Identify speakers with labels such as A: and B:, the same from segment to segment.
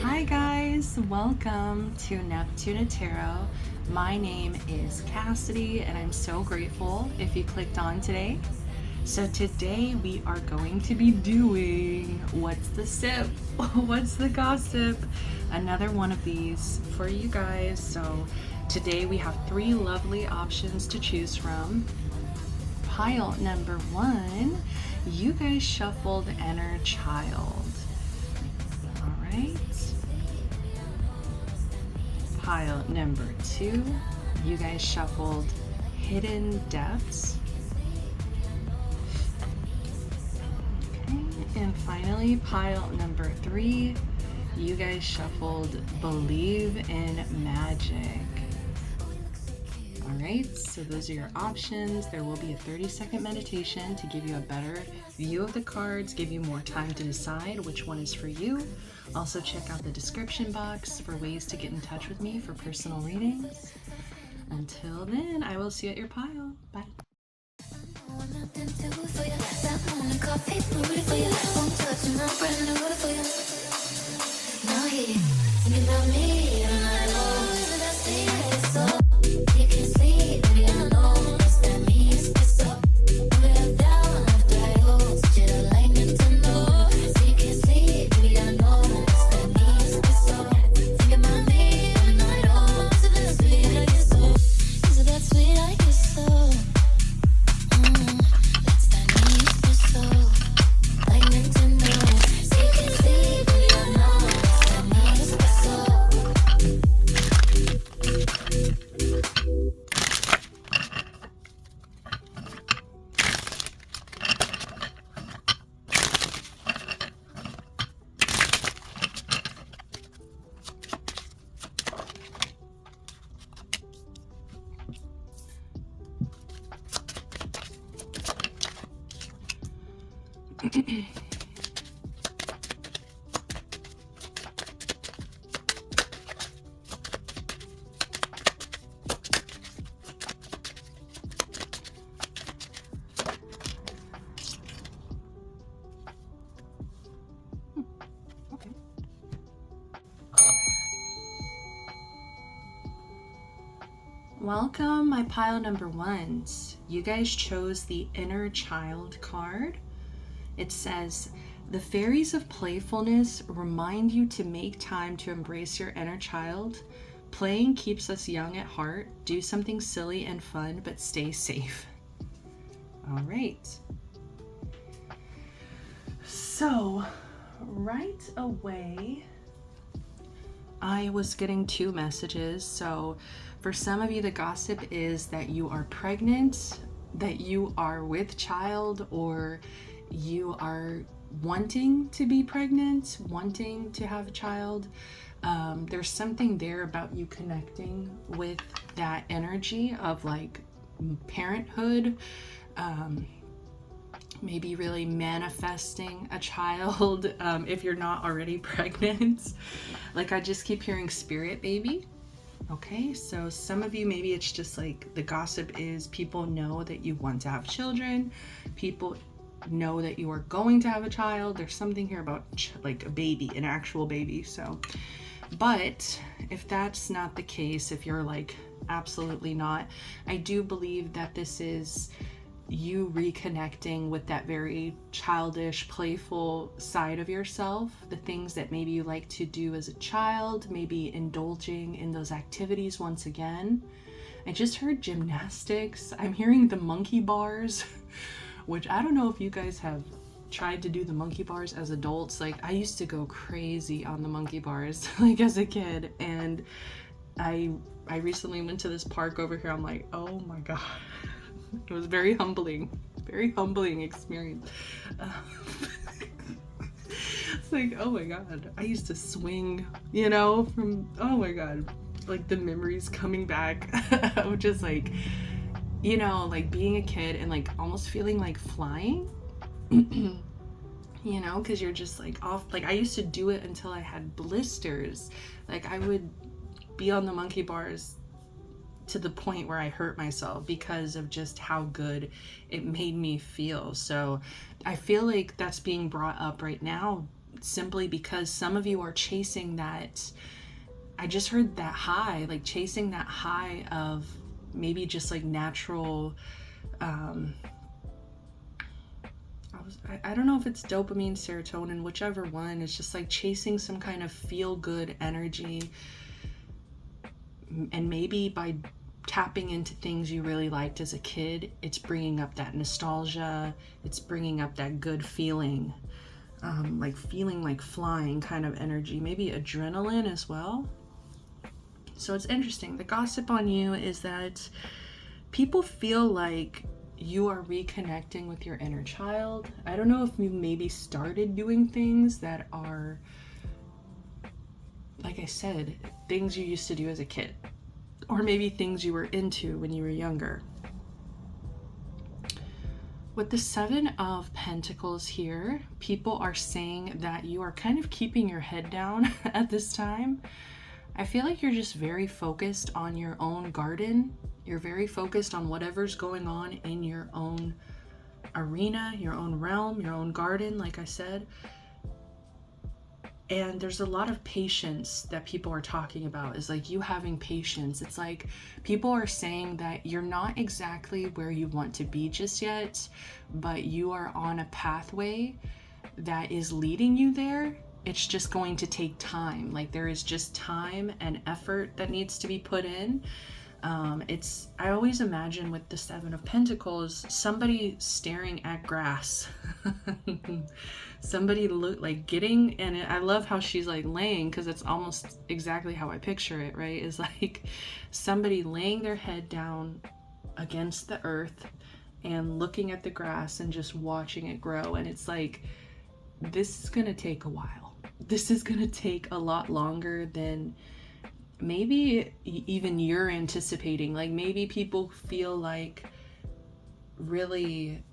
A: Hi guys, welcome to Neptuna Tarot. My name is Cassidy and I'm so grateful if you clicked on today. So today we are going to be doing What's the Sip? What's the Gossip? Another one of these for you guys. So today we have 3 lovely options to choose from. Pile number 1, you guys shuffled Inner Child. Alright. Pile number 2, you guys shuffled Hidden Depths. Okay, and finally, pile number 3, you guys shuffled Believe in Magic. Alright, so those are your options. There will be a 30-second meditation to give you a better view of the cards, give you more time to decide which one is for you. Also check out the description box for ways to get in touch with me for personal readings. Until then, I will see you at your pile. Bye. Welcome, my pile number 1s. You guys chose the Inner Child card. It says, the fairies of playfulness remind you to make time to embrace your inner child. Playing keeps us young at heart. Do something silly and fun, but stay safe. All right. So, right away, I was getting 2 messages. So for some of you, the gossip is that you are pregnant, that you are with child, or you are wanting to be pregnant, wanting to have a child. There's something there about you connecting with that energy of like parenthood, maybe really manifesting a child if you're not already pregnant. Like I just keep hearing spirit baby. Okay, so some of you, maybe it's just like the gossip is people know that you want to have children, people know that you are going to have a child. There's something here about like a baby, an actual baby. So, but if that's not the case, if you're like absolutely not, I do believe that this is you reconnecting with that very childish, playful side of yourself, the things that maybe you like to do as a child, maybe indulging in those activities once again. I just heard gymnastics. I'm hearing the monkey bars, which I don't know if you guys have tried to do the monkey bars as adults. Like I used to go crazy on the monkey bars like as a kid, and I recently went to this park over here. I'm like, oh my god. It was very humbling experience. It's like, oh my god, I used to swing, you know, from, oh my god, like the memories coming back of just like, you know, like being a kid and like almost feeling like flying, you know, because you're just like off. Like I used to do it until I had blisters. Like I would be on the monkey bars to the point where I hurt myself because of just how good it made me feel. So I feel like that's being brought up right now simply because some of you are chasing that. I just heard that high, like chasing that high of maybe just like natural, I don't know if it's dopamine, serotonin, whichever one. It's just like chasing some kind of feel-good energy. And maybe by tapping into things you really liked as a kid, it's bringing up that nostalgia. It's bringing up that good feeling, like feeling like flying kind of energy. Maybe adrenaline as well. So it's interesting. The gossip on you is that people feel like you are reconnecting with your inner child. I don't know if you maybe started doing things that are, like I said, things you used to do as a kid, or maybe things you were into when you were younger. With the Seven of Pentacles here, people are saying that you are kind of keeping your head down at this time. I feel like you're just very focused on your own garden. You're very focused on whatever's going on in your own arena, your own realm, your own garden, like I said. And there's a lot of patience that people are talking about, is like you having patience. It's like people are saying that you're not exactly where you want to be just yet, but you are on a pathway that is leading you there. It's just going to take time. Like there is just time and effort that needs to be put in. I always imagine with the Seven of Pentacles, somebody staring at grass. Somebody like getting, and I love how she's like laying, because it's almost exactly how I picture it, right? Is like somebody laying their head down against the earth and looking at the grass and just watching it grow. And it's like, this is gonna take a while. This is gonna take a lot longer than maybe even you're anticipating. Like maybe people feel like really,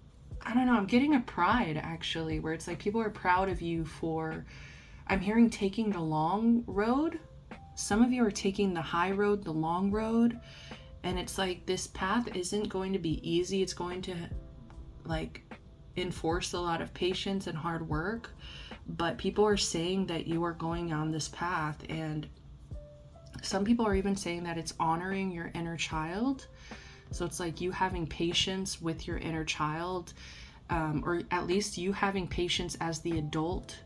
A: I don't know, I'm getting a pride actually, where it's like people are proud of you for, I'm hearing taking the long road. Some of you are taking the high road, the long road, and it's like this path isn't going to be easy. It's going to like enforce a lot of patience and hard work, but people are saying that you are going on this path, and some people are even saying that it's honoring your inner child. So it's like you having patience with your inner child, or at least you having patience as the adult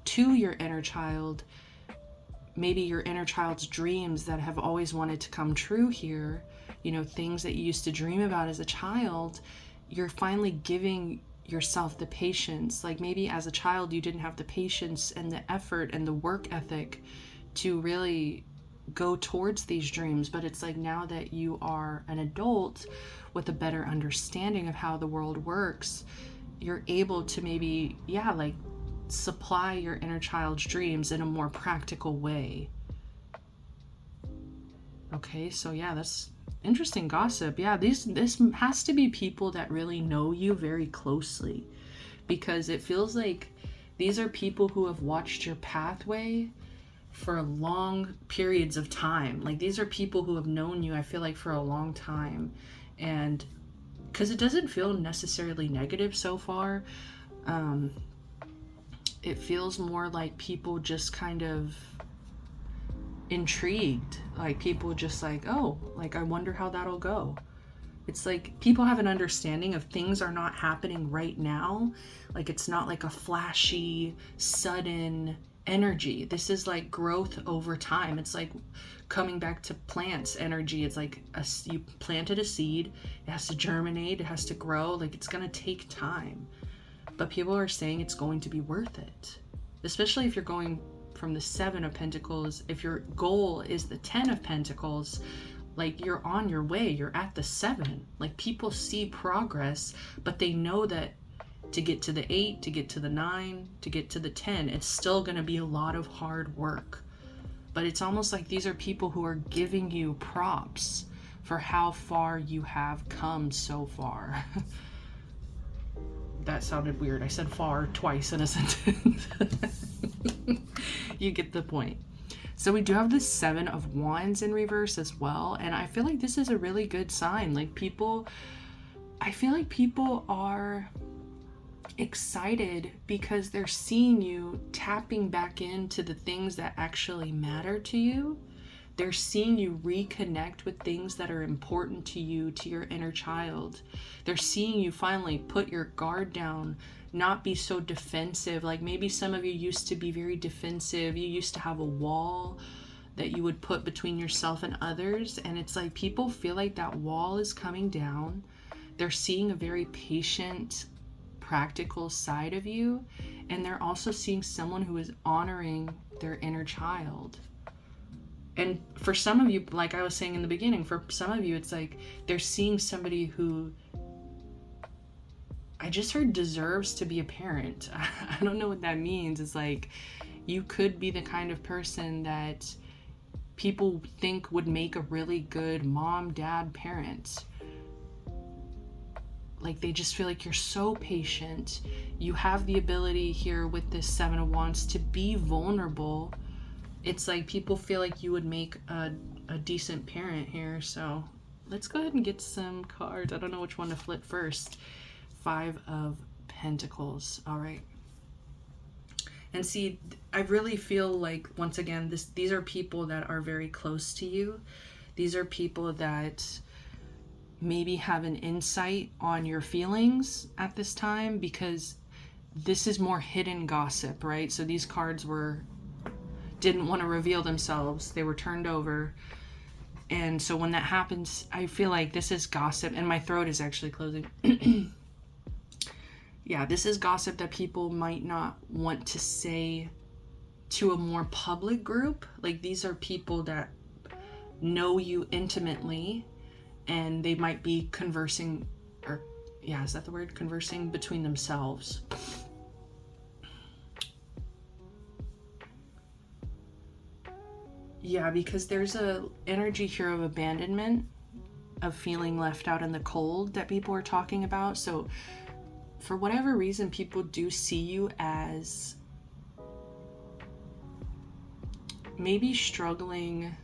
A: to your inner child. Maybe your inner child's dreams that have always wanted to come true here, you know, things that you used to dream about as a child, you're finally giving yourself the patience. Like maybe as a child you didn't have the patience and the effort and the work ethic to really go towards these dreams, but it's like now that you are an adult with a better understanding of how the world works, you're able to maybe, yeah, like supply your inner child's dreams in a more practical way. Okay, so yeah, that's interesting gossip. Yeah, this has to be people that really know you very closely, because it feels like these are people who have watched your pathway for long periods of time. Like these are people who have known you, I feel like, for a long time. And because it doesn't feel necessarily negative so far, it feels more like people just kind of intrigued, like people just like, oh, like I wonder how that'll go. It's like people have an understanding of things are not happening right now. Like it's not like a flashy sudden energy. This is like growth over time. It's like coming back to plants energy. It's like you planted a seed, it has to germinate, it has to grow. Like it's gonna take time, but people are saying it's going to be worth it, especially if you're going from the Seven of Pentacles. If your goal is the 10 of Pentacles, like you're on your way, you're at the 7. Like people see progress, but they know that to get to the 8, to get to the 9, to get to the 10, it's still going to be a lot of hard work. But it's almost like these are people who are giving you props for how far you have come so far. That sounded weird. I said far twice in a sentence. You get the point. So we do have the Seven of Wands in reverse as well. And I feel like this is a really good sign. Like I feel like people are excited because they're seeing you tapping back into the things that actually matter to you. They're seeing you reconnect with things that are important to you, to your inner child. They're seeing you finally put your guard down, not be so defensive. Like maybe some of you used to be very defensive. You used to have a wall that you would put between yourself and others. And it's like people feel like that wall is coming down. They're seeing a very patient, practical side of you. And they're also seeing someone who is honoring their inner child. And for some of you, like I was saying in the beginning, for some of you, it's like they're seeing somebody who I just heard deserves to be a parent. I don't know what that means. It's like you could be the kind of person that people think would make a really good mom, dad, parent. Like they just feel like you're so patient. You have the ability here with this Seven of Wands to be vulnerable. It's like people feel like you would make a decent parent here. So let's go ahead and get some cards. I don't know which one to flip first. Five of Pentacles. All right. And see, I really feel like, once again, these are people that are very close to you. These are people that maybe have an insight on your feelings at this time, because this is more hidden gossip, right? So these cards didn't want to reveal themselves. They were turned over. And so when that happens, I feel like this is gossip, and my throat is actually closing. Yeah, this is gossip that people might not want to say to a more public group. Like these are people that know you intimately, and they might be conversing, or yeah, is that the word? Conversing between themselves. Yeah, because there's a energy here of abandonment, of feeling left out in the cold that people are talking about. So for whatever reason, people do see you as maybe struggling.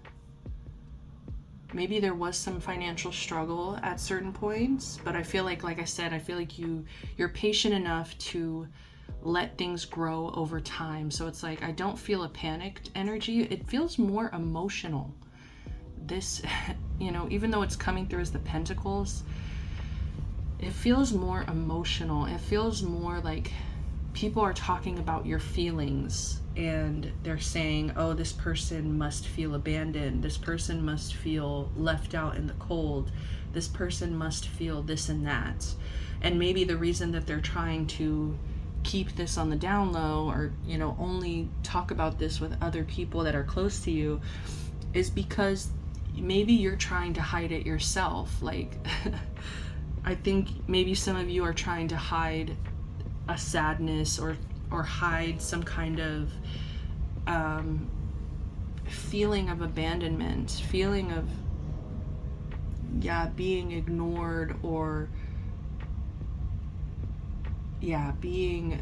A: Maybe there was some financial struggle at certain points, but I feel like I said, I feel like you're patient enough to let things grow over time. So it's like, I don't feel a panicked energy. It feels more emotional. This, you know, even though it's coming through as the Pentacles, it feels more emotional. It feels more like people are talking about your feelings, and they're saying, oh, this person must feel abandoned. This person must feel left out in the cold. This person must feel this and that. And maybe the reason that they're trying to keep this on the down low, or, you know, only talk about this with other people that are close to you, is because maybe you're trying to hide it yourself. Like, I think maybe some of you are trying to hide a sadness, or hide some kind of feeling of abandonment, feeling of, being ignored, or being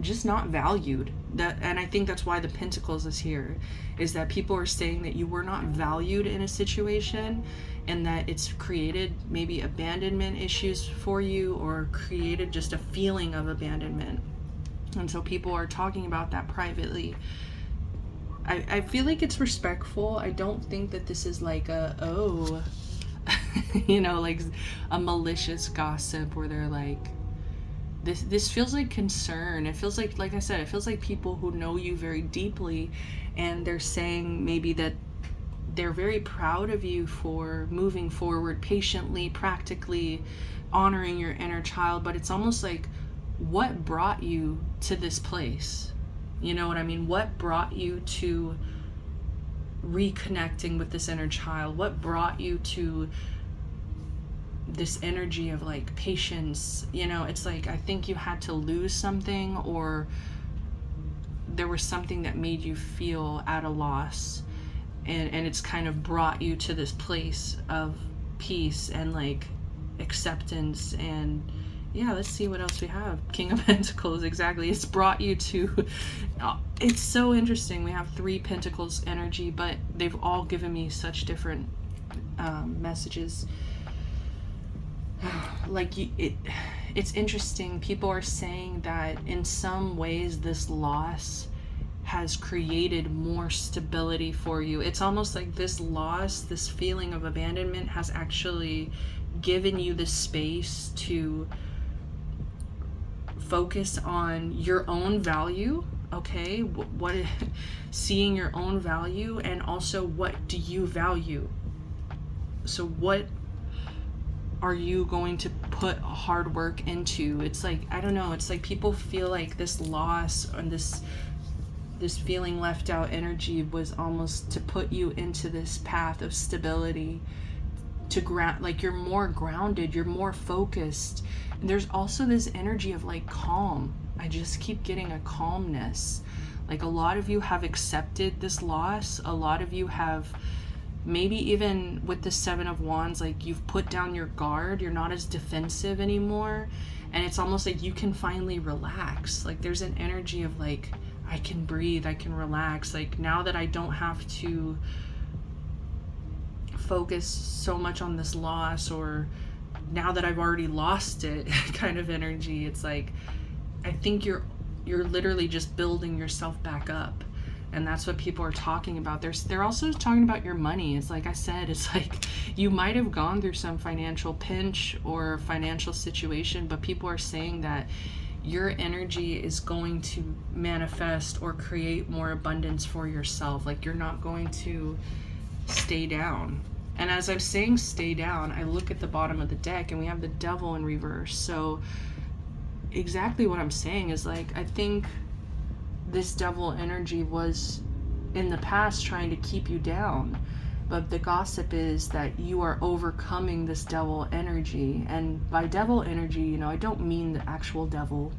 A: just not valued. And I think that's why the Pentacles is here, is that people are saying that you were not valued in a situation, and that it's created maybe abandonment issues for you, or created just a feeling of abandonment. And so people are talking about that privately. I feel like it's respectful. I don't think that this is like you know, like a malicious gossip where they're like, this feels like concern. It feels like I said, it feels like people who know you very deeply, and they're saying maybe that they're very proud of you for moving forward patiently, practically, honoring your inner child. But it's almost like, what brought you to this place? You know what I mean? What brought you to reconnecting with this inner child? What brought you to this energy of like patience? You know, it's like, I think you had to lose something, or there was something that made you feel at a loss, and it's kind of brought you to this place of peace and like acceptance and Yeah, let's see what else we have. King of Pentacles, exactly. It's brought you to... it's so interesting. We have 3 Pentacles energy, but they've all given me such different messages. Like, it's interesting. People are saying that in some ways this loss has created more stability for you. It's almost like this loss, this feeling of abandonment, has actually given you the space to focus on your own value, okay? What seeing your own value, and also what do you value? So what are you going to put hard work into? It's like, I don't know, it's like people feel like this loss and this feeling left out energy was almost to put you into this path of stability, to ground, like you're more grounded, you're more focused. And there's also this energy of like calm. I just keep getting a calmness. Like a lot of you have accepted this loss. A lot of you have, maybe even with the 7 of Wands, like you've put down your guard, you're not as defensive anymore. And it's almost like you can finally relax. Like there's an energy of like, I can breathe, I can relax. Like now that I don't have to focus so much on this loss, or now that I've already lost it kind of energy. It's like, I think you're literally just building yourself back up. And that's what people are talking about. They're also talking about your money. It's like I said, it's like you might have gone through some financial pinch or financial situation, but people are saying that your energy is going to manifest or create more abundance for yourself. Like you're not going to stay down. And as I'm saying stay down, I look at the bottom of the deck and we have the Devil in reverse. So exactly what I'm saying is like, I think this Devil energy was in the past trying to keep you down. But the gossip is that you are overcoming this Devil energy. And by Devil energy, you know, I don't mean the actual devil.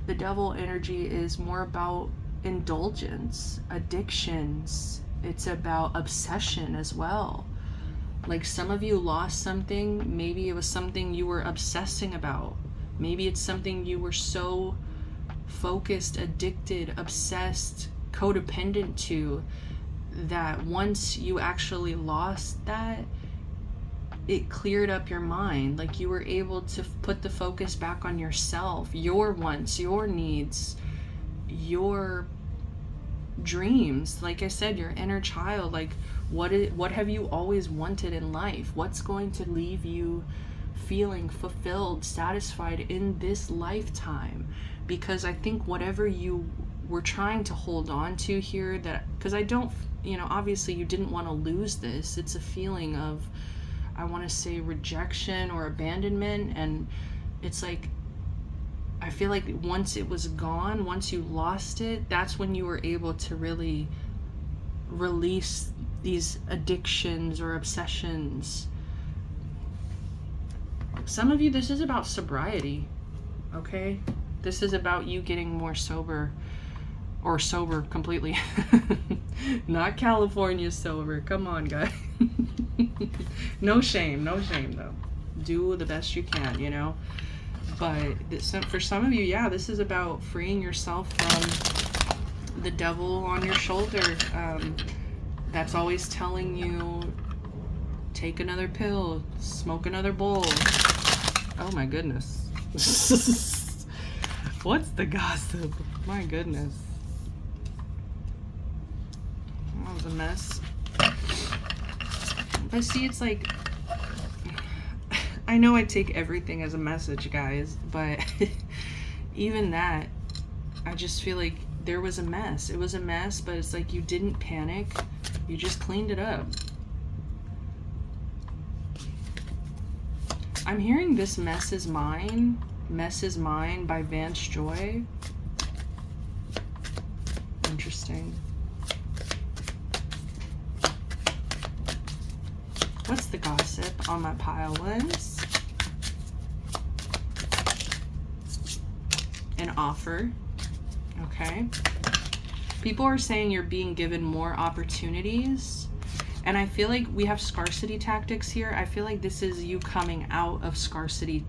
A: The Devil energy is more about indulgence, addictions. It's about obsession as well. Like some of you lost something. Maybe it was something you were obsessing about. Maybe it's something you were so focused, addicted, obsessed, codependent to, that once you actually lost that, it cleared up your mind. Like you were able to put the focus back on yourself, your wants, your needs, your dreams. Like I said, your inner child. Like what have you always wanted in life? What's going to leave you feeling fulfilled, satisfied in this lifetime? Because I think whatever you were trying to hold on to here, that, because I don't, you know, obviously you didn't want to lose this. It's a feeling of, I want to say rejection or abandonment. And it's like, I feel like once it was gone, once you lost it, that's when you were able to really release these addictions or obsessions. Some of you, this is about sobriety, okay? This is about you getting more sober, or sober completely. Not California sober. Come on, guys. No shame though. Do the best you can, you know? But for some of you, yeah, this is about freeing yourself from the devil on your shoulder. That's always telling you, take another pill, smoke another bowl. Oh my goodness. What's the gossip? My goodness. That was a mess. But see, it's like, I know I take everything as a message, guys, but even that, I just feel like there was a mess. It was a mess, but it's like you didn't panic. You just cleaned it up. I'm hearing this Mess Is Mine. Mess Is Mine by Vance Joy. Interesting. What's the gossip on my pile lens? An offer. Okay. People are saying you're being given more opportunities. And I feel like we have scarcity tactics here. I feel like this is you coming out of scarcity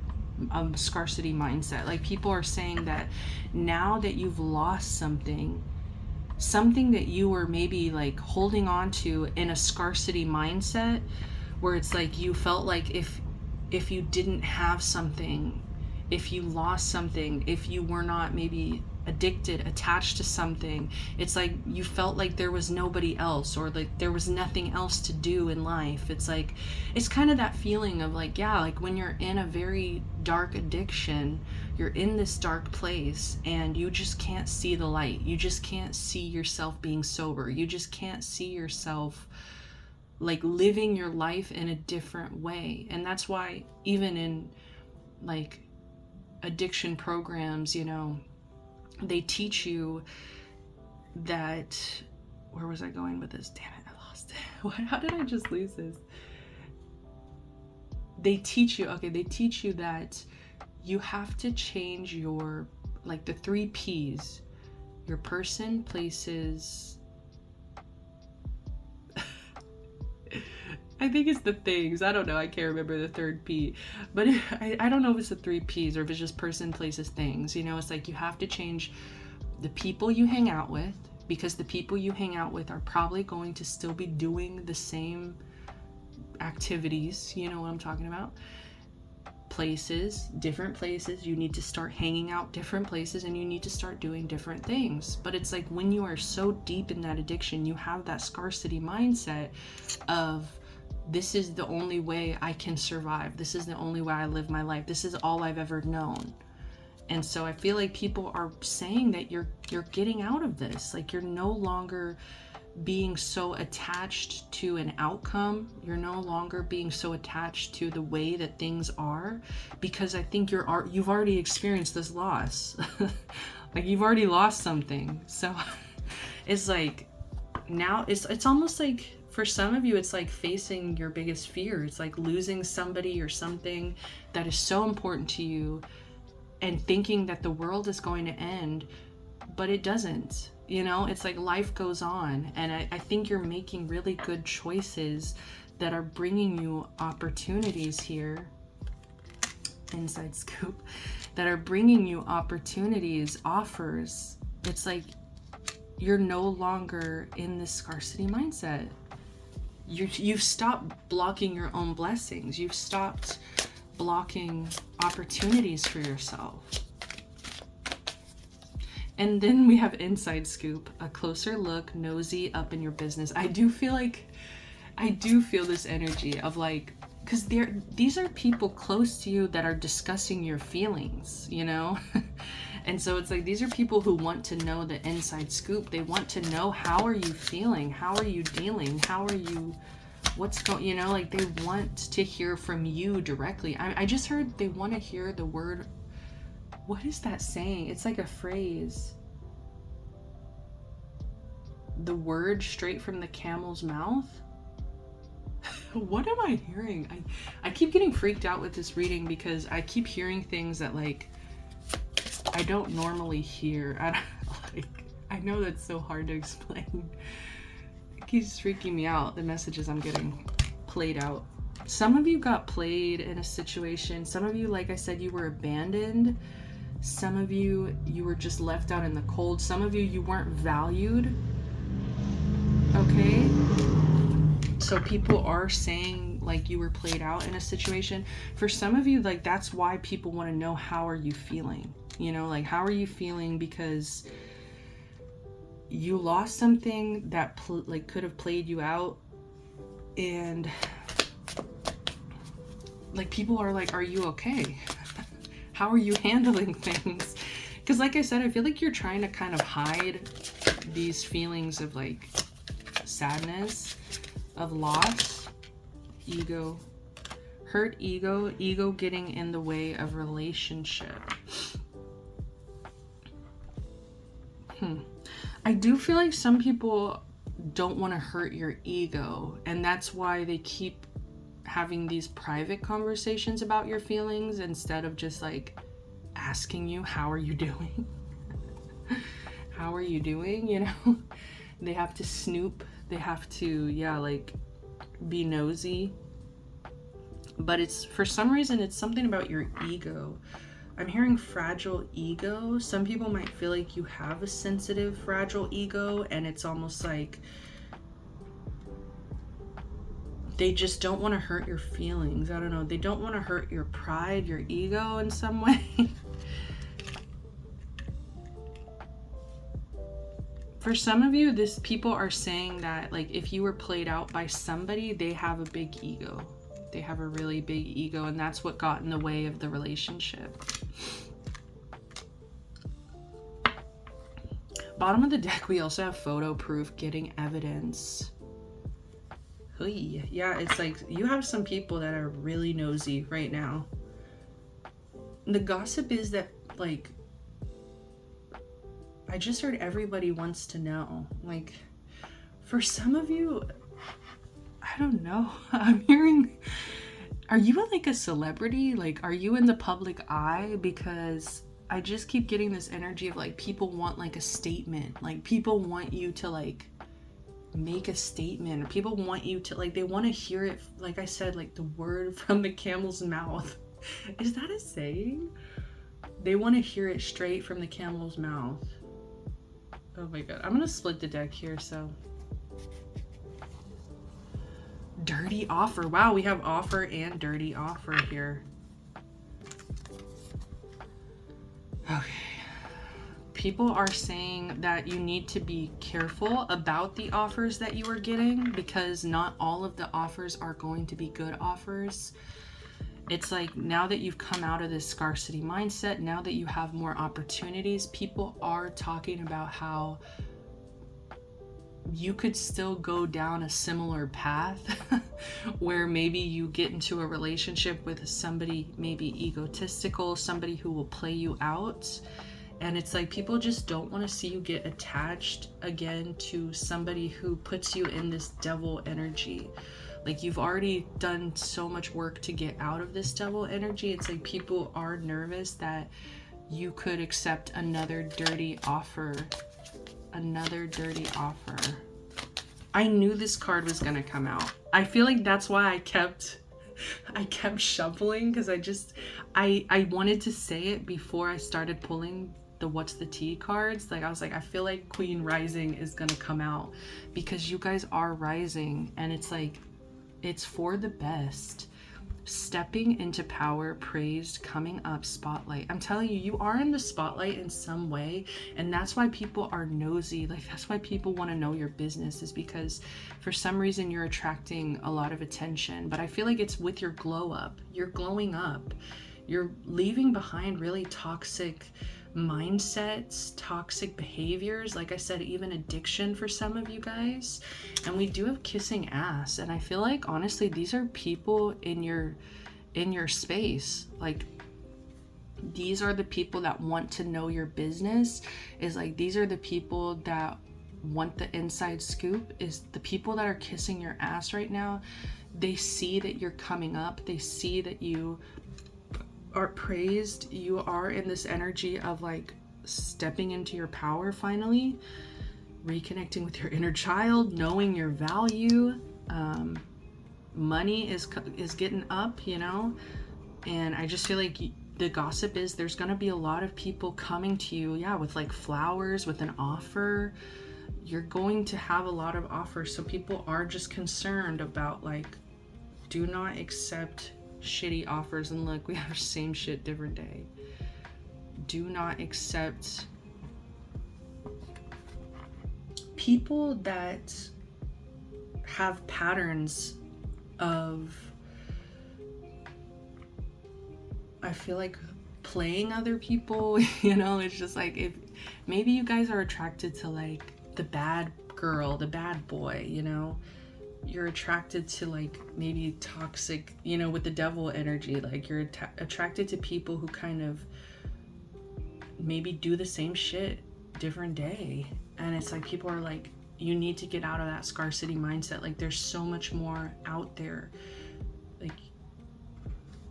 A: scarcity mindset. Like people are saying that now that you've lost something that you were maybe like holding on to in a scarcity mindset, where it's like you felt like if you didn't have something, if you lost something, if you were not maybe addicted, attached to something, it's like you felt like there was nobody else, or like there was nothing else to do in life. It's like, it's kind of that feeling of like, yeah, like when you're in a very dark addiction, you're in this dark place and you just can't see the light. You just can't see yourself being sober. You just can't see yourself like living your life in a different way. And that's why even in like addiction programs, you know, they teach you that, where was I going with this? Damn it, I lost it. How did I just lose this? They teach you that you have to change your, like the 3 P's, your person, places, I think it's the things. I don't know. I can't remember the 3rd P. But I don't know if it's the 3 P's or if it's just person, places, things. You know, it's like you have to change the people you hang out with, because the people you hang out with are probably going to still be doing the same activities. You know what I'm talking about? Places, different places. You need to start hanging out different places and you need to start doing different things. But it's like when you are so deep in that addiction, you have that scarcity mindset of, this is the only way I can survive. This is the only way I live my life. This is all I've ever known. And so I feel like people are saying that you're getting out of this. Like you're no longer being so attached to an outcome. You're no longer being so attached to the way that things are, because I think you've already experienced this loss. Like you've already lost something. So it's like now it's almost like, for some of you, it's like facing your biggest fear. It's like losing somebody or something that is so important to you and thinking that the world is going to end, but it doesn't. You know, it's like life goes on. And I think you're making really good choices that are bringing you opportunities here. Inside scoop. That are bringing you opportunities, offers. It's like you're no longer in this scarcity mindset. You've stopped blocking your own blessings. You've stopped blocking opportunities for yourself. And then we have inside scoop, a closer look, nosy up in your business. I do feel this energy of like, because these are people close to you that are discussing your feelings, you know? And so it's like, these are people who want to know the inside scoop. They want to know, how are you feeling? How are you dealing? How are you, what's going, you know, like they want to hear from you directly. I just heard they want to hear the word, what is that saying? It's like a phrase. The word straight from the camel's mouth. What am I hearing? I keep getting freaked out with this reading because I keep hearing things that like I don't normally hear. I know that's so hard to explain. It keeps freaking me out, the messages I'm getting played out. Some of you got played in a situation. Some of you, like I said, you were abandoned. Some of you were just left out in the cold. Some of you weren't valued. Okay? So people are saying like you were played out in a situation. For some of you, like that's why people want to know, how are you feeling? You know, like how are you feeling, because you lost something that like could have played you out, and like people are like, are you okay? How are you handling things? Because like I said, I feel like you're trying to kind of hide these feelings of like sadness, of loss, ego, hurt ego getting in the way of relationship. I do feel like some people don't want to hurt your ego, and that's why they keep having these private conversations about your feelings instead of just like asking you, how are you doing? How are you doing? You know, they have to snoop. They have to, like be nosy. but it's, for some reason, it's something about your ego. I'm hearing fragile ego. Some people might feel like you have a sensitive, fragile ego, and it's almost like they just don't want to hurt your feelings. I don't know. They don't want to hurt your pride, your ego in some way. For some of you, this people are saying that, like, if you were played out by somebody, they have a big ego. They have a really big ego, and that's what got in the way of the relationship. Bottom of the deck, we also have photo proof, getting evidence. Yeah, it's like you have some people that are really nosy right now. The gossip is that, like, I just heard everybody wants to know. Like, for some of you, I don't know. I'm hearing, are you like a celebrity? Like, are you in the public eye? Because I just keep getting this energy of like people want like a statement. Like, people want you to like make a statement, or people want you to like, they want to hear it. Like I said, like the word from the camel's mouth. Is that a saying? They want to hear it straight from the camel's mouth. Oh my god. I'm gonna split the deck here. So dirty offer. Wow, we have offer and dirty offer here. Okay. People are saying that you need to be careful about the offers that you are getting, because not all of the offers are going to be good offers. It's like, now that you've come out of this scarcity mindset, now that you have more opportunities, people are talking about how you could still go down a similar path where maybe you get into a relationship with somebody maybe egotistical, somebody who will play you out. And it's like people just don't want to see you get attached again to somebody who puts you in this devil energy. Like, you've already done so much work to get out of this devil energy. It's like people are nervous that you could accept another dirty offer. Another dirty offer. I knew this card was gonna come out. I feel like that's why I kept shuffling, because I wanted to say it before I started pulling the what's the tea cards. Like, I was like, I feel like Queen Rising is gonna come out, because you guys are rising, and it's like, it's for the best. Stepping into power, praised, coming up, spotlight. I'm telling you, you are in the spotlight in some way, and that's why people are nosy. Like, that's why people want to know your business, is because for some reason you're attracting a lot of attention. But I feel like it's with your glow up. You're glowing up. You're leaving behind really toxic mindsets, toxic behaviors, like I said, even addiction for some of you guys. And we do have kissing ass, and I feel like honestly these are people in your space. Like, these are the people that want to know your business. Is like, these are the people that want the inside scoop. Is the people that are kissing your ass right now. They see that you're coming up, they see that you are praised, you are in this energy of like stepping into your power, finally reconnecting with your inner child, knowing your value. Money is getting up, you know. And I just feel like the gossip is there's gonna be a lot of people coming to you, yeah, with like flowers, with an offer. You're going to have a lot of offers, so people are just concerned about like, do not accept shitty offers. And look, we have same shit, different day. Do not accept people that have patterns of, I feel like, playing other people. You know, it's just like, if maybe you guys are attracted to like the bad girl, the bad boy, you know, you're attracted to like maybe toxic, you know, with the devil energy. Like, you're attracted to people who kind of maybe do the same shit, different day. And it's like, people are like, you need to get out of that scarcity mindset. Like, there's so much more out there. Like,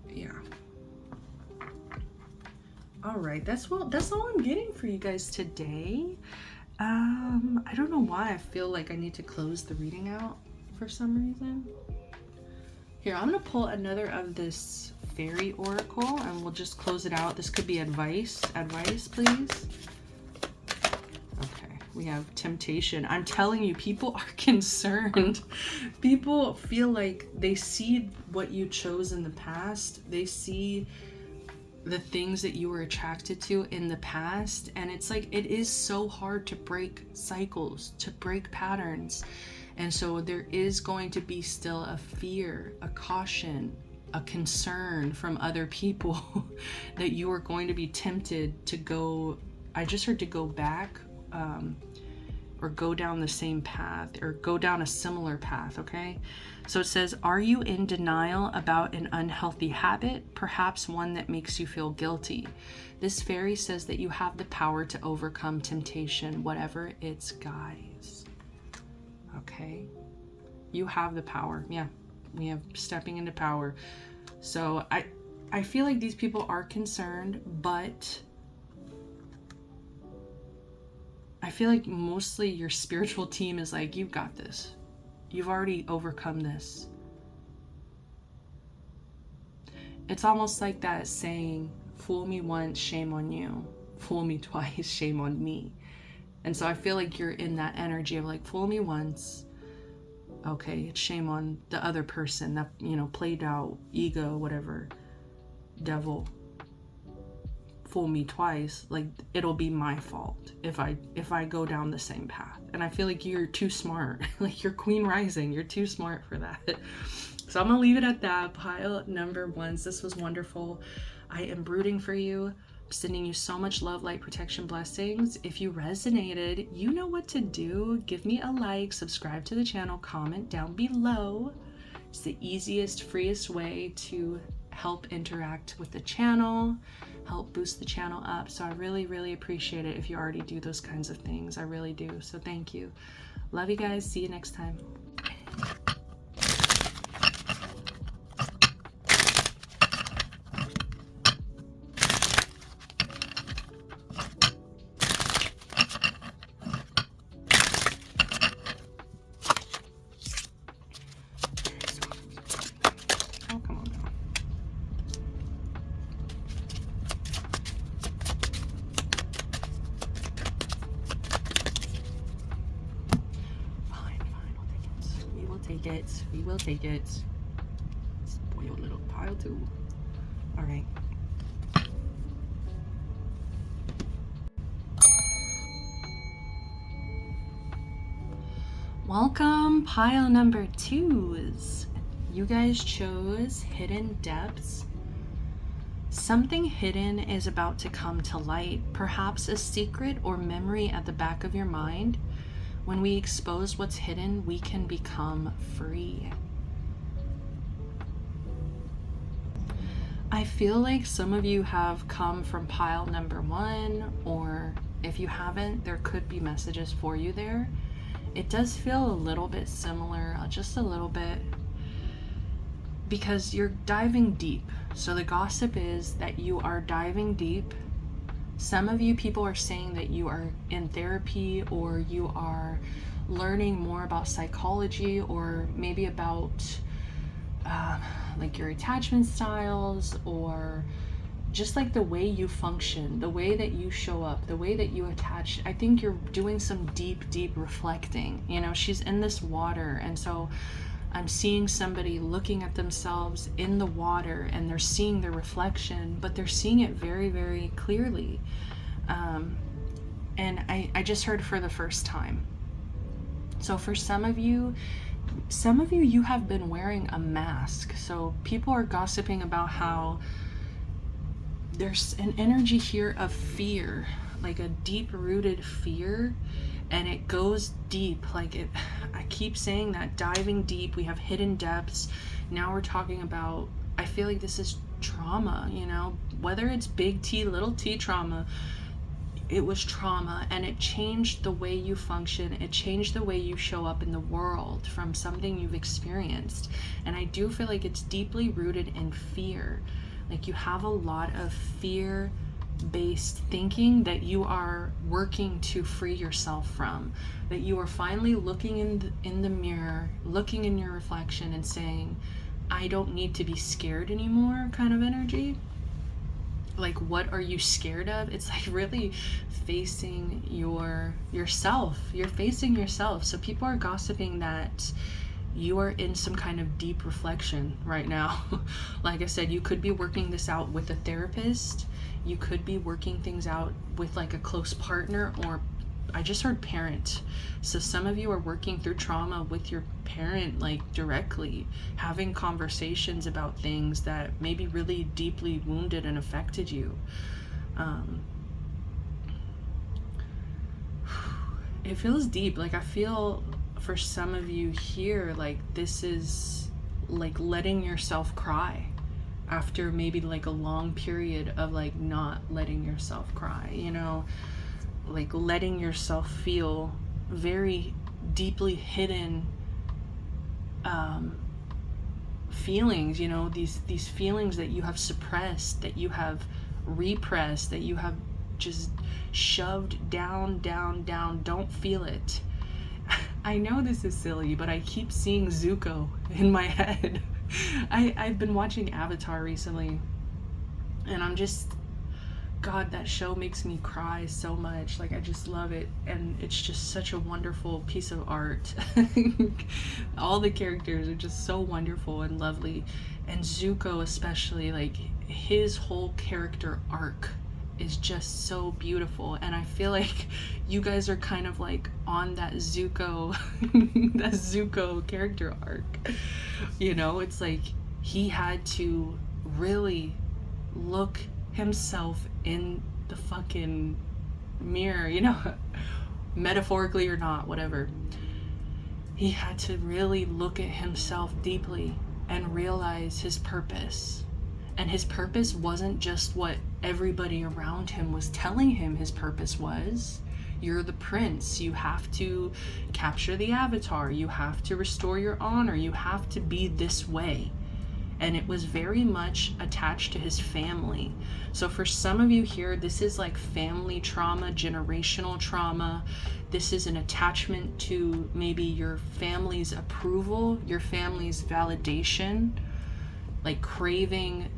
A: yeah. All right, that's all I'm getting for you guys today. I don't know why I feel like I need to close the reading out for some reason. Here, I'm gonna pull another of this fairy oracle and we'll just close it out. This could be advice. Advice, please. Okay, we have temptation. I'm telling you, people are concerned. People feel like they see what you chose in the past. They see the things that you were attracted to in the past, and it's like it is so hard to break cycles, to break patterns. And so there is going to be still a fear, a caution, a concern from other people that you are going to be tempted to go, I just heard to go back, or go down the same path, or go down a similar path, okay? So it says, are you in denial about an unhealthy habit, perhaps one that makes you feel guilty? This fairy says that you have the power to overcome temptation, whatever its guise. Okay? You have the power. Yeah, we have stepping into power. So I feel like these people are concerned, but I feel like mostly your spiritual team is like, you've got this. You've already overcome this. It's almost like that saying, fool me once, shame on you. Fool me twice, shame on me. And so I feel like you're in that energy of like, fool me once. Okay, it's shame on the other person that, you know, played out, ego, whatever, devil. Fool me twice, like it'll be my fault if I go down the same path. And I feel like you're too smart. Like you're Queen Rising, you're too smart for that. So I'm gonna leave it at that. Pile number ones, this was wonderful. I am rooting for you. I'm sending you so much love, light, protection, blessings. If you resonated, you know what to do. Give me a like, subscribe to the channel, comment down below. It's the easiest, freest way to help interact with the channel, help boost the channel up. So I really, really appreciate it if you already do those kinds of things. I really do. So thank you. Love you guys. See you next time. Oh, come on now. Fine, we will take it. We will take it. Spoiled little pile too. All right. Welcome, pile number twos. You guys chose Hidden Depths. Something hidden is about to come to light, perhaps a secret or memory at the back of your mind. When we expose what's hidden, we can become free. I feel like some of you have come from pile number one, or if you haven't, there could be messages for you there. It does feel a little bit similar, just a little bit, because you're diving deep. So the gossip is that you are diving deep. Some of you people are saying that you are in therapy, or you are learning more about psychology, or maybe about like your attachment styles, or just like the way you function, the way that you show up, the way that you attach. I think you're doing some deep reflecting. You know, she's in this water, and so I'm seeing somebody looking at themselves in the water, and they're seeing their reflection, but they're seeing it very, very clearly. And I just heard for the first time. So for some of you, you have been wearing a mask. So people are gossiping about how there's an energy here of fear, like a deep-rooted fear, and it goes deep. Like it, I keep saying that, diving deep. We have hidden depths. Now we're talking about, I feel like this is trauma, you know, whether it's big T, little t trauma. It was trauma, and it changed the way you function. It changed the way you show up in the world from something you've experienced. And I do feel like it's deeply rooted in fear. Like you have a lot of fear-based thinking that you are working to free yourself from. That you are finally looking in the mirror, looking in your reflection and saying, I don't need to be scared anymore kind of energy. Like, what are you scared of? It's like really facing yourself. You're facing yourself. So people are gossiping that you are in some kind of deep reflection right now. Like I said, you could be working this out with a therapist. You could be working things out with like a close partner, or I just heard parent. So some of you are working through trauma with your parent, like directly, having conversations about things that maybe really deeply wounded and affected you. It feels deep. Like I feel for some of you here, like this is like letting yourself cry after maybe like a long period of like not letting yourself cry, you know, like letting yourself feel very deeply hidden feelings, you know, these feelings that you have suppressed, that you have repressed, that you have just shoved down, down, down. Don't feel it. I know this is silly, but I keep seeing Zuko in my head. I've been watching Avatar recently, and I'm just, God, that show makes me cry so much. Like, I just love it, and it's just such a wonderful piece of art. All the characters are just so wonderful and lovely, and Zuko especially, like, his whole character arc is just so beautiful. And I feel like you guys are kind of like on that Zuko that Zuko character arc, you know. It's like he had to really look himself in the fucking mirror, you know, metaphorically or not, whatever. He had to really look at himself deeply and realize his purpose. And his purpose wasn't just what everybody around him was telling him his purpose was. You're the prince. You have to capture the avatar. You have to restore your honor. You have to be this way. And it was very much attached to his family. So for some of you here, this is like family trauma, generational trauma. This is an attachment to maybe your family's approval, your family's validation, like craving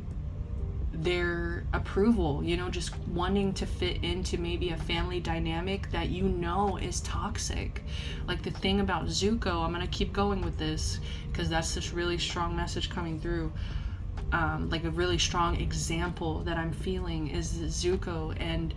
A: their approval, you know, just wanting to fit into maybe a family dynamic that you know is toxic. Like the thing about Zuko, I'm gonna keep going with this because that's this really strong message coming through. Like a really strong example that I'm feeling is Zuko, and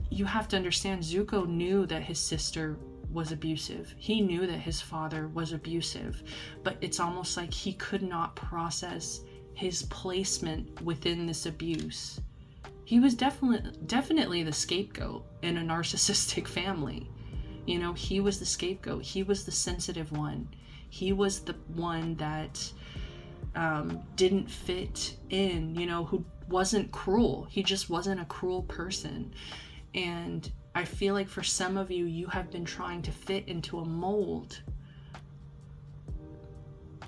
A: you have to understand Zuko knew that his sister was abusive. He knew that his father was abusive, but it's almost like he could not process his placement within this abuse. He was definitely the scapegoat in a narcissistic family. You know, he was the scapegoat. He was the sensitive one. He was the one that didn't fit in, you know, who wasn't cruel. He just wasn't a cruel person. And I feel like for some of you, you have been trying to fit into a mold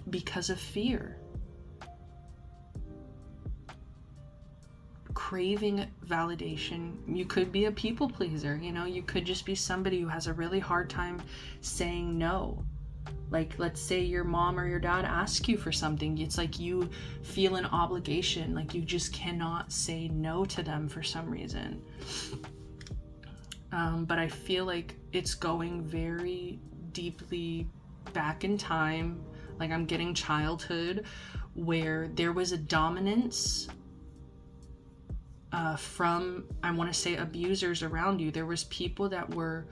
A: because of fear. Craving validation. You could be a people pleaser, you know, you could just be somebody who has a really hard time saying no. Like, let's say your mom or your dad ask you for something, it's like you feel an obligation, like you just cannot say no to them for some reason. But I feel like it's going very deeply back in time. Like I'm getting childhood where there was a dominance from, I want to say, abusers around you. There was people that were,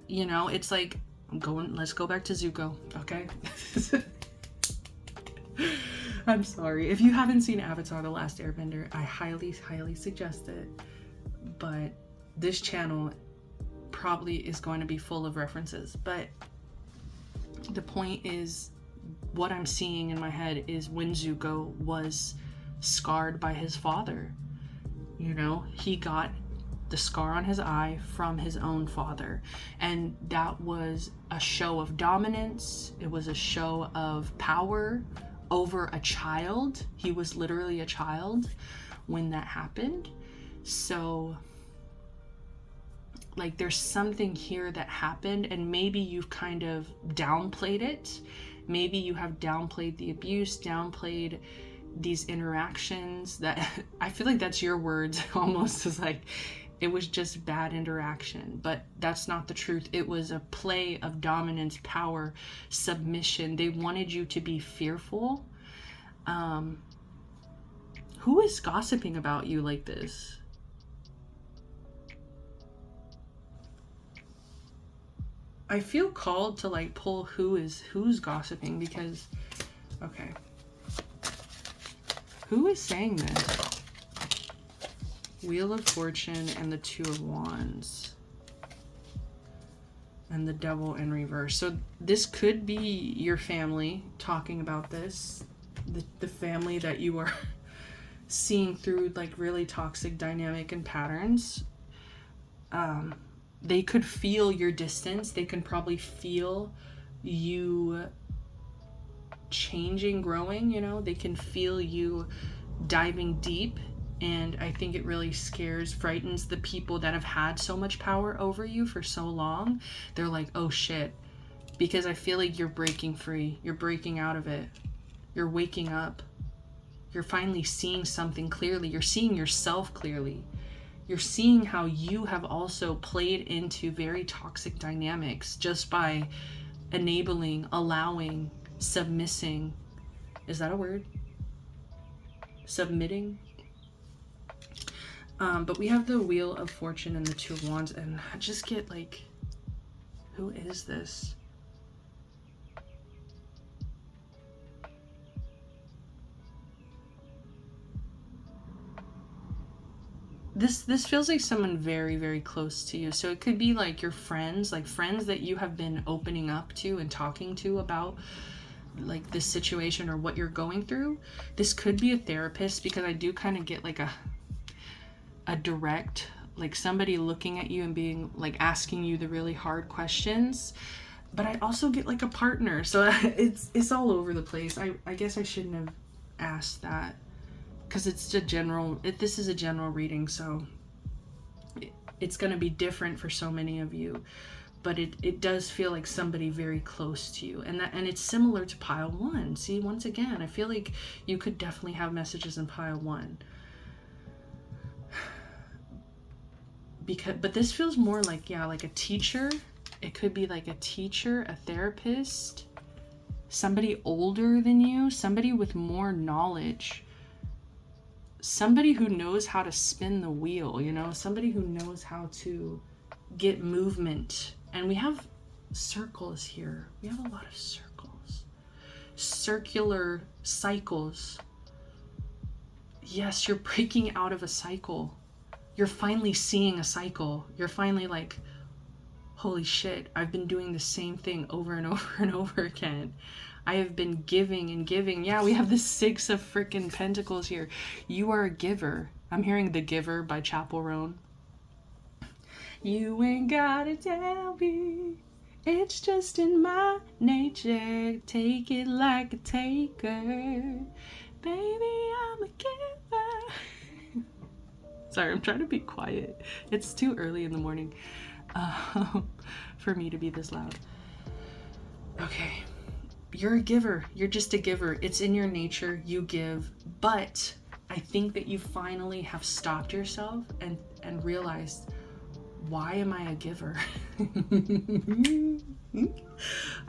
A: you know, it's like, let's go back to Zuko, okay? I'm sorry. If you haven't seen Avatar: The Last Airbender, I highly, highly suggest it. But this channel probably is going to be full of references. But the point is, what I'm seeing in my head is when Zuko was scarred by his father, you know, he got the scar on his eye from his own father, and that was a show of dominance. It was a show of power over a child. He was literally a child when that happened. So like there's something here that happened, and maybe you've kind of downplayed it Maybe you have downplayed the abuse, downplayed these interactions that I feel like that's your words almost, is like it was just bad interaction, but that's not the truth. It was a play of dominance, power, submission. They wanted you to be fearful. Who is gossiping about you like this? I feel called to like pull who's gossiping, because okay, who is saying this? Wheel of Fortune and the Two of Wands and the Devil in reverse. So this could be your family talking about this, the family that you are seeing through like really toxic dynamic and patterns. They could feel your distance. They can probably feel you changing, growing, you know, they can feel you diving deep. And I think it really scares, frightens the people that have had so much power over you for so long. They're like, oh shit, because I feel like you're breaking free. You're breaking out of it. You're waking up. You're finally seeing something clearly. You're seeing yourself clearly. You're seeing how you have also played into very toxic dynamics just by enabling, allowing, submissing. Is that a word? Submitting? But we have the Wheel of Fortune and the Two of Wands, and I just get like, who is this? This feels like someone very, very close to you. So it could be like your friends, like friends that you have been opening up to and talking to about like this situation or what you're going through. This could be a therapist, because I do kind of get like a direct, like somebody looking at you and being like asking you the really hard questions. But I also get like a partner. So it's all over the place. I guess I shouldn't have asked that, because it's a general, this is a general reading, so it's going to be different for so many of you, but it does feel like somebody very close to you, and it's similar to pile one. See, once again, I feel like you could definitely have messages in pile one, but this feels more like, yeah, like a teacher. It could be like a teacher, a therapist, somebody older than you, somebody with more knowledge, somebody who knows how to spin the wheel, you know, somebody who knows how to get movement. And we have circles here. We have a lot of circles, circular cycles. Yes, you're breaking out of a cycle. You're finally seeing a cycle. You're finally like, holy shit, I've been doing the same thing over and over and over again. I have been giving and giving. Yeah, we have the Six of freaking Pentacles here. You are a giver. I'm hearing The Giver by Chappell Roan. You ain't gotta tell me, it's just in my nature. Take it like a taker. Baby, I'm a giver. Sorry, I'm trying to be quiet. It's too early in the morning for me to be this loud. Okay. You're a giver. You're just a giver. It's in your nature. You give. But I think that you finally have stopped yourself and realized, why am I a giver?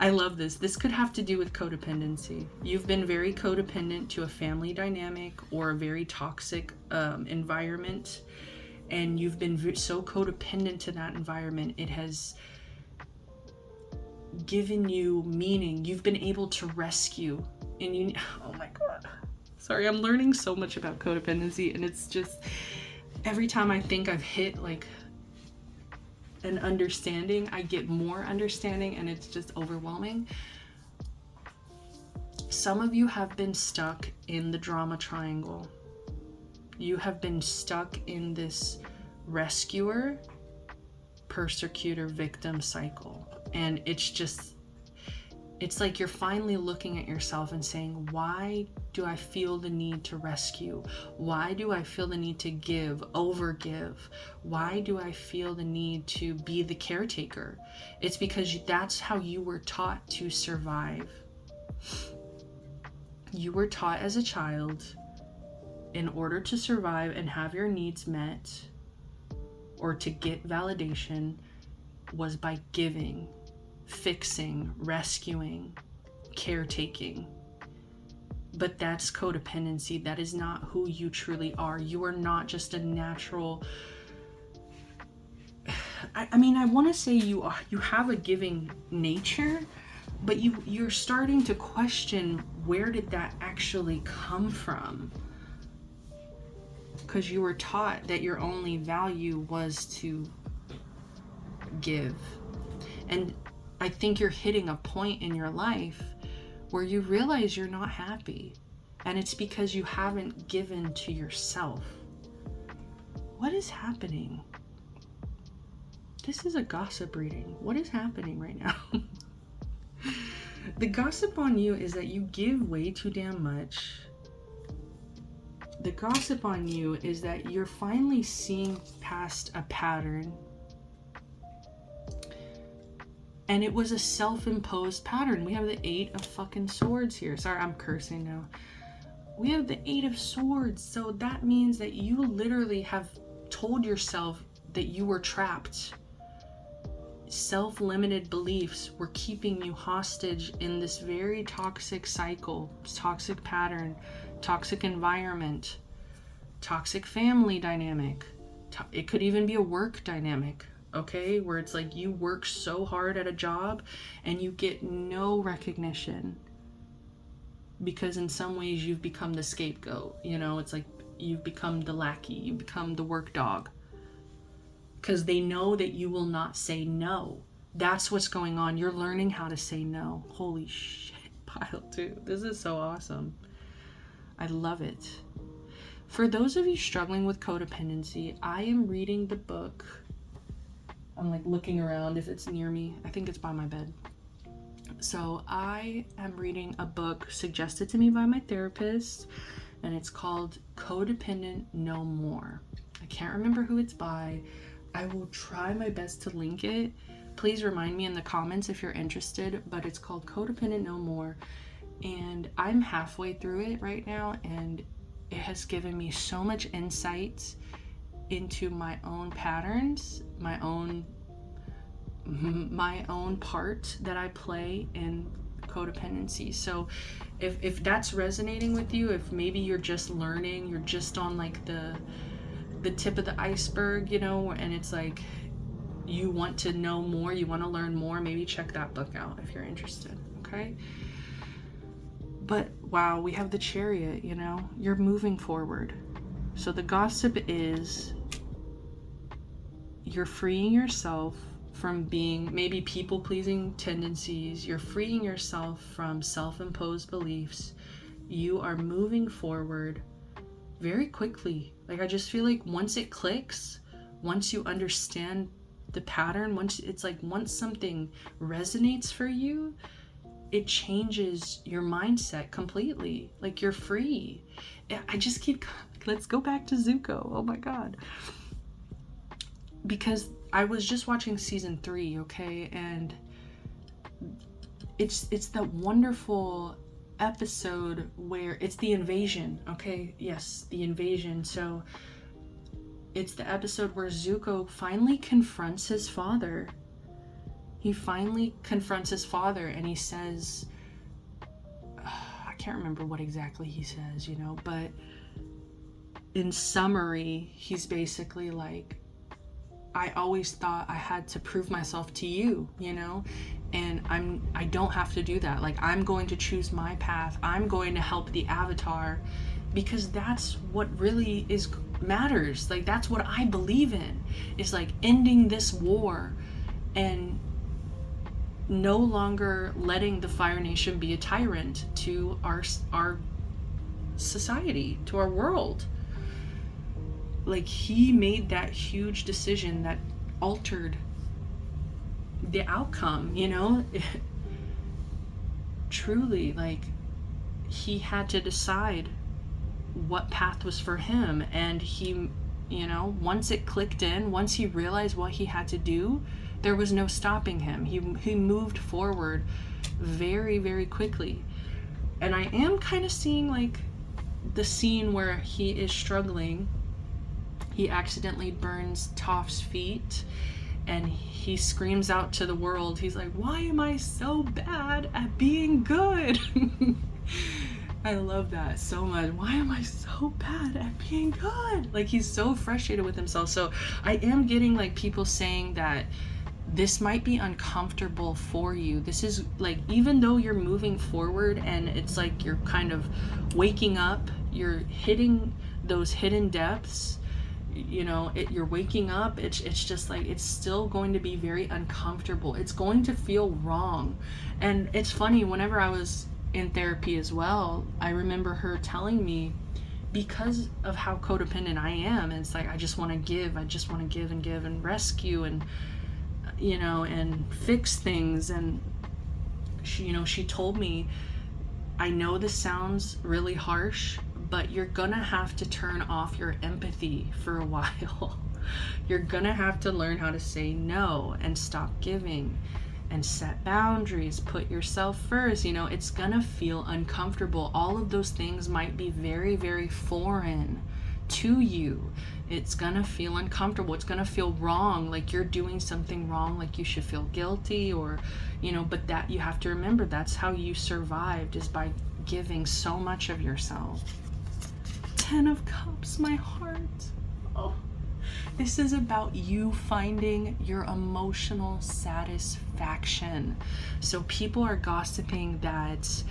A: I love this. This could have to do with codependency. You've been very codependent to a family dynamic or a very toxic environment, and you've been so codependent to that environment, it has given you meaning. You've been able to rescue, and you, oh my god, sorry, I'm learning so much about codependency, and it's just every time I think I've hit like an understanding, I get more understanding, and it's just overwhelming. Some of you have been stuck in the drama triangle. You have been stuck in this rescuer, persecutor, victim cycle. And it's like you're finally looking at yourself and saying, why do I feel the need to rescue? Why do I feel the need to give, overgive? Why do I feel the need to be the caretaker? It's because that's how you were taught to survive. You were taught as a child, in order to survive and have your needs met, or to get validation, was by giving, fixing, rescuing, caretaking. But that's codependency. That is not who you truly are. You are not just a natural... I mean, I want to say you have a giving nature, but you're starting to question, where did that actually come from? Because you were taught that your only value was to give. And I think you're hitting a point in your life where you realize you're not happy. And it's because you haven't given to yourself. What is happening? This is a gossip reading. What is happening right now? The gossip on you is that you give way too damn much. The gossip on you is that you're finally seeing past a pattern. And it was a self-imposed pattern. We have the 8 of fucking swords here. Sorry, I'm cursing now. We have the 8 of swords. So that means that you literally have told yourself that you were trapped. Self-limited beliefs were keeping you hostage in this very toxic cycle, toxic pattern, toxic environment, toxic family dynamic. It could even be a work dynamic, okay? Where it's like you work so hard at a job and you get no recognition because in some ways you've become the scapegoat. You know, it's like you've become the lackey, you've become the work dog. Because they know that you will not say no. That's what's going on. You're learning how to say no. Holy shit, pile 2. This is so awesome. I love it. For those of you struggling with codependency, I am reading the book. I'm like looking around if it's near me. I think it's by my bed. So I am reading a book suggested to me by my therapist, and it's called Codependent No More. I can't remember who it's by. I will try my best to link it. Please remind me in the comments if you're interested, but it's called Codependent No More. And I'm halfway through it right now, and it has given me so much insight into my own patterns, my own part that I play in codependency. So if that's resonating with you, if maybe you're just learning, you're just on like the tip of the iceberg, you know, and it's like you want to know more, you want to learn more, maybe check that book out if you're interested, okay? But wow, we have the Chariot, you know, you're moving forward. So the gossip is you're freeing yourself from being maybe people-pleasing tendencies. You're freeing yourself from self-imposed beliefs. You are moving forward very quickly. Like, I just feel like once it clicks, once you understand the pattern, once something resonates for you, it changes your mindset completely. Like, you're free. I just keep, let's go back to Zuko. Oh my God. Because I was just watching season 3, okay? And it's that wonderful episode where it's the invasion, okay? Yes, the invasion. So it's the episode where Zuko finally confronts his father. He finally confronts his father and he says, I can't remember what exactly he says, you know, but in summary, he's basically like, I always thought I had to prove myself to you, you know, and I don't have to do that. Like, I'm going to choose my path. I'm going to help the Avatar because that's what really matters. Like, that's what I believe in. It's like ending this war and no longer letting the Fire Nation be a tyrant to our society, to our world. Like, he made that huge decision that altered the outcome, you know? Truly, like, he had to decide what path was for him, and he, you know, once it clicked in, once he realized what he had to do, there was no stopping him. He moved forward very, very quickly. And I am kind of seeing like the scene where he is struggling. He accidentally burns Toph's feet and he screams out to the world. He's like, why am I so bad at being good? I love that so much. Why am I so bad at being good? Like, he's so frustrated with himself. So I am getting like people saying that this might be uncomfortable for you. This is like, even though you're moving forward and it's like you're kind of waking up, you're hitting those hidden depths, you know, you're waking up, it's just like, it's still going to be very uncomfortable. It's going to feel wrong. And it's funny, whenever I was in therapy as well, I remember her telling me, because of how codependent I am, and it's like, I just want to give and give and rescue and, you know, and fix things. And she, you know, she told me, I know this sounds really harsh, but you're gonna have to turn off your empathy for a while. You're gonna have to learn how to say no and stop giving and set boundaries, put yourself first. You know, it's gonna feel uncomfortable. All of those things might be very, very foreign to you. It's gonna feel uncomfortable. It's gonna feel wrong, like you're doing something wrong, like you should feel guilty, or, you know, but that, you have to remember, that's how you survived, is by giving so much of yourself. 10 of Cups, my heart. Oh, this is about you finding your emotional satisfaction. So people are gossiping that,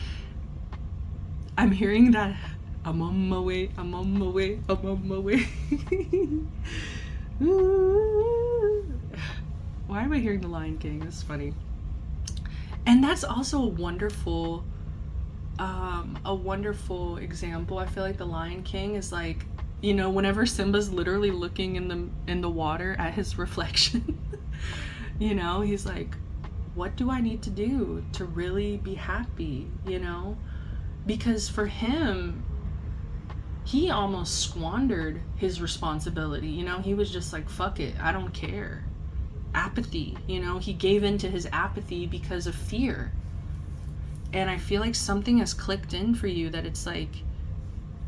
A: I'm hearing that, I'm on my way, I'm on my way, I'm on my way. Why am I hearing the Lion King? This is funny. And that's also a wonderful example. I feel like the Lion King is like, you know, whenever Simba's literally looking in the water at his reflection, you know, he's like, what do I need to do to really be happy, you know? Because for him, he almost squandered his responsibility, you know? He was just like, fuck it, I don't care. Apathy, you know? He gave in to his apathy because of fear. And I feel like something has clicked in for you, that it's like,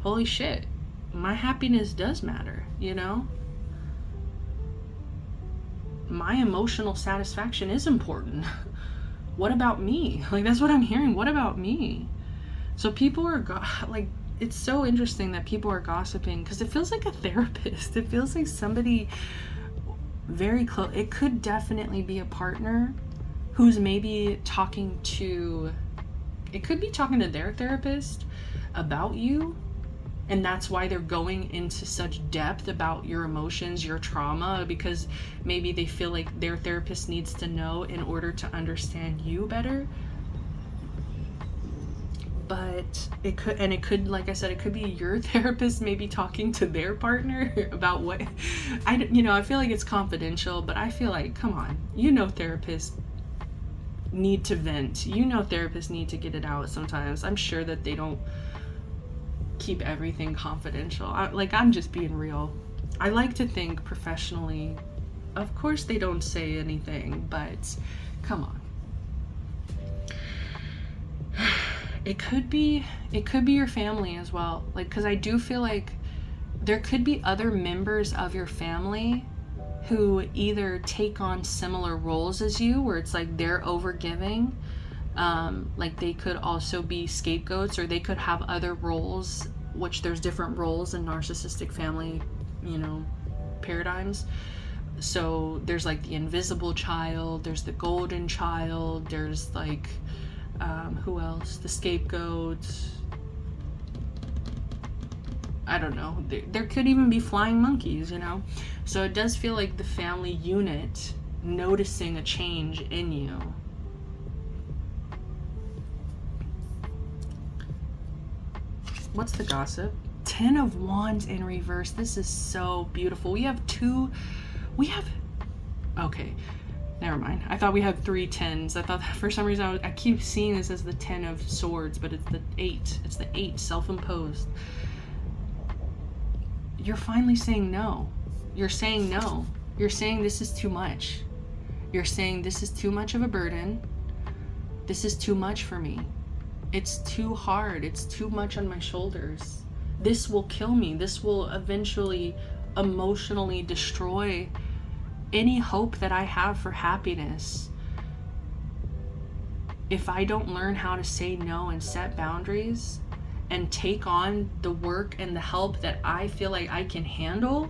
A: holy shit, my happiness does matter, you know? My emotional satisfaction is important. What about me? Like, that's what I'm hearing. What about me? So people are like, it's so interesting that people are gossiping, because it feels like a therapist. It feels like somebody very close. It could definitely be a partner who's maybe talking to, it could be talking to their therapist about you, and that's why they're going into such depth about your emotions, your trauma, because maybe they feel like their therapist needs to know in order to understand you better. But it could, like I said, it could be your therapist maybe talking to their partner about what, you know, I feel like it's confidential, but I feel like, come on, you know, therapists need to vent. You know, therapists need to get it out sometimes. I'm sure that they don't keep everything confidential. I'm just being real. I like to think professionally. Of course they don't say anything, but come on. It could be your family as well. Like, because I do feel like there could be other members of your family who either take on similar roles as you, where it's like they're overgiving. Like, they could also be scapegoats, or they could have other roles, which there's different roles in narcissistic family, you know, paradigms. So there's like the invisible child, there's the golden child, there's like, who else? The scapegoat. I don't know. There could even be flying monkeys, you know? So it does feel like the family unit noticing a change in you. What's the gossip? 10 of Wands in reverse. This is so beautiful. Okay. Never mind. I thought we had 3 10s. I thought, for some reason, I keep seeing this as the 10 of Swords, but it's the 8. It's the 8, self-imposed. You're finally saying no. You're saying no. You're saying this is too much. You're saying this is too much of a burden. This is too much for me. It's too hard. It's too much on my shoulders. This will kill me. This will eventually emotionally destroy any hope that I have for happiness. If I don't learn how to say no and set boundaries and take on the work and the help that I feel like I can handle.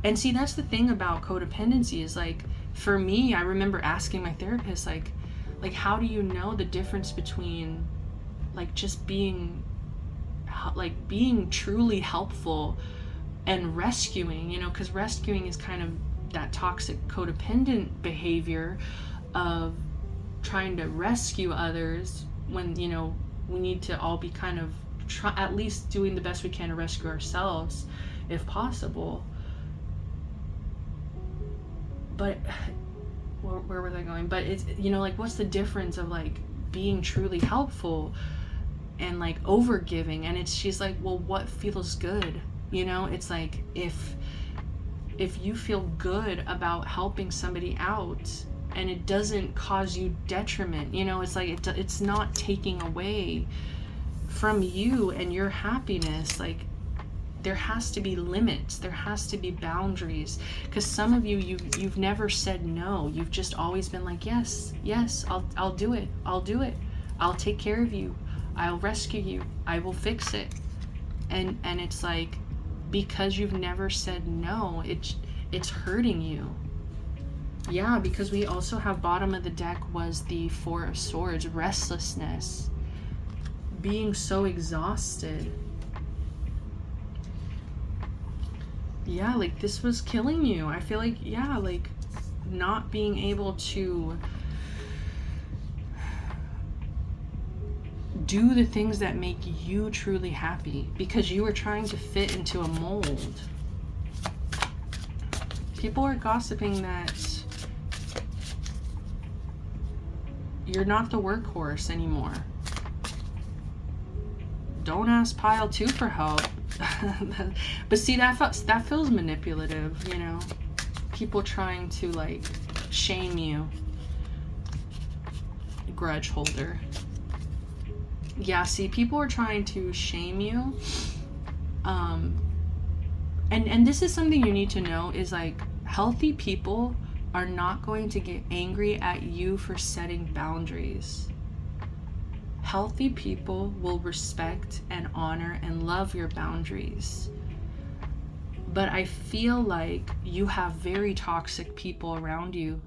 A: And see, that's the thing about codependency is like, for me, I remember asking my therapist, like how do you know the difference between like just being truly helpful and rescuing, you know, because rescuing is kind of that toxic codependent behavior of trying to rescue others when, you know, we need to all be kind of at least doing the best we can to rescue ourselves if possible. But where was I going? But it's, you know, like, what's the difference of like being truly helpful and like over giving? And she's like, well, what feels good? You know, it's like if you feel good about helping somebody out and it doesn't cause you detriment, you know, it's like it's not taking away from you and your happiness. Like, there has to be limits, there has to be boundaries, because some of you've never said no. You've just always been like, yes, I'll do it, I'll take care of you, I'll rescue you, I will fix it. And it's like, because you've never said no, it's hurting you. Yeah, because we also have, bottom of the deck was the Four of Swords, restlessness, being so exhausted. Yeah, like this was killing you. I feel like, yeah, like not being able to do the things that make you truly happy because you were trying to fit into a mold. People are gossiping that you're not the workhorse anymore. Don't ask pile 2 for help. But see, that feels manipulative, you know? People trying to like shame you. Grudge holder. Yeah, see, people are trying to shame you. And this is something you need to know, is like, healthy people are not going to get angry at you for setting boundaries. Healthy people will respect and honor and love your boundaries. But I feel like you have very toxic people around you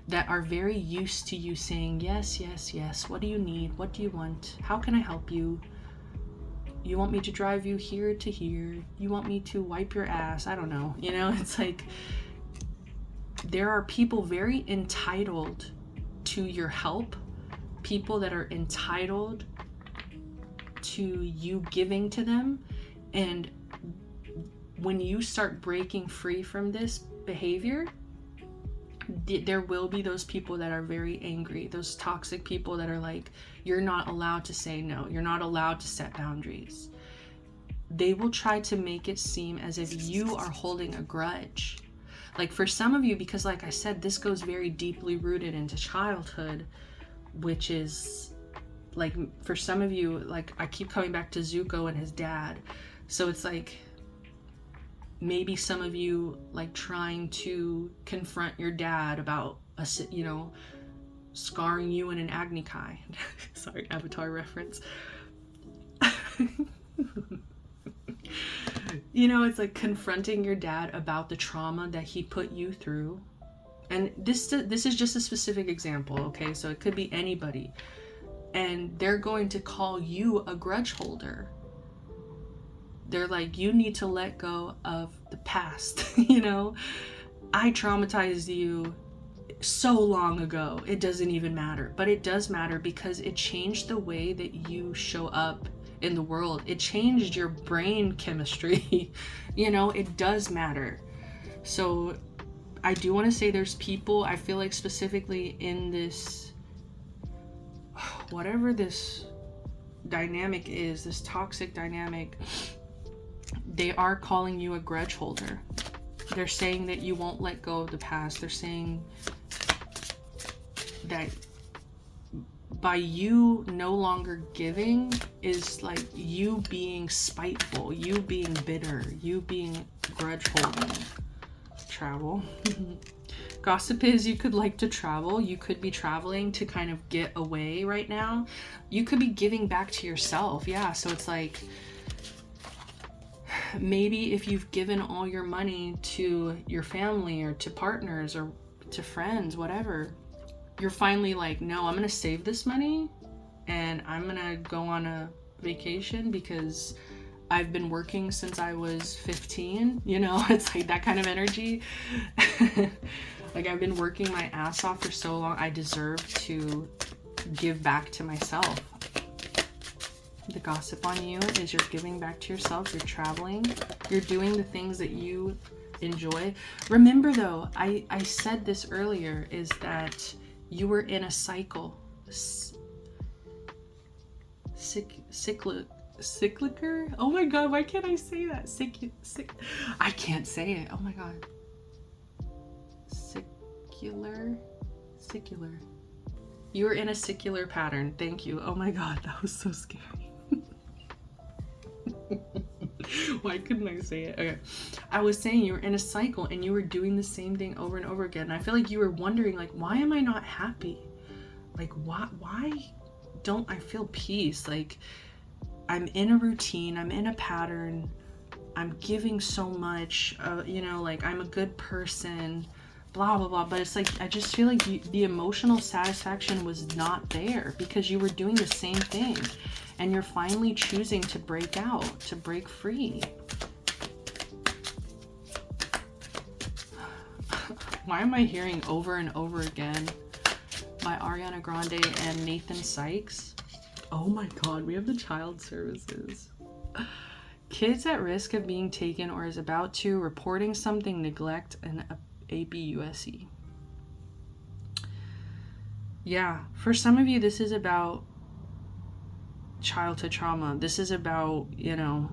A: that are very used to you saying, yes, yes, yes. What do you need? What do you want? How can I help you? You want me to drive you here to here? You want me to wipe your ass? I don't know. You know, it's like, there are people very entitled to your help. People that are entitled to you giving to them. And when you start breaking free from this behavior, there will be those people that are very angry, those toxic people that are like, you're not allowed to say no, you're not allowed to set boundaries. They will try to make it seem as if you are holding a grudge. Like, for some of you, because like I said, this goes very deeply rooted into childhood, which is like, for some of you, like, I keep coming back to Zuko and his dad. So it's like, maybe some of you like trying to confront your dad about you know, scarring you in an Agni Kai. Sorry, Avatar reference. You know, it's like confronting your dad about the trauma that he put you through. And this is just a specific example, okay? So it could be anybody. And they're going to call you a grudge holder. They're like, you need to let go of the past. You know, I traumatized you so long ago. It doesn't even matter. But it does matter, because it changed the way that you show up in the world. It changed your brain chemistry. You know, it does matter. So I do want to say, there's people, I feel like specifically in this, whatever this dynamic is, this toxic dynamic, they are calling you a grudge holder. They're saying that you won't let go of the past. They're saying that by you no longer giving is like you being spiteful, you being bitter, you being grudge holding. Travel. Gossip is you could like to travel. You could be traveling to kind of get away right now. You could be giving back to yourself. Yeah, so it's like maybe if you've given all your money to your family or to partners or to friends, whatever, you're finally like, no, I'm gonna save this money and I'm gonna go on a vacation because I've been working since I was 15, you know. It's like that kind of energy. Like, I've been working my ass off for so long, I deserve to give back to myself. The gossip on you is you're giving back to yourself, you're traveling, you're doing the things that you enjoy. Remember though, I said this earlier, is that you were in a cycle. Cyclicer? Oh my god, why can't I say that? I can't say it. Oh my god. Secular. You were in a secular pattern. Thank you. Oh my god, that was so scary. Why couldn't I say it? Okay. I was saying you were in a cycle and you were doing the same thing over and over again. I feel like you were wondering, like, why am I not happy? Like, why don't I feel peace? Like, I'm in a routine, I'm in a pattern, I'm giving so much, you know, like, I'm a good person, blah, blah, blah. But it's like, I just feel like the emotional satisfaction was not there because you were doing the same thing. And you're finally choosing to break out, to break free. Why am I hearing over and over again by Ariana Grande and Nathan Sykes? Oh my god, we have the child services. Kids at risk of being taken or is about to, reporting something, neglect, and ABUSE. Yeah, for some of you, this is about childhood trauma. This is about, you know,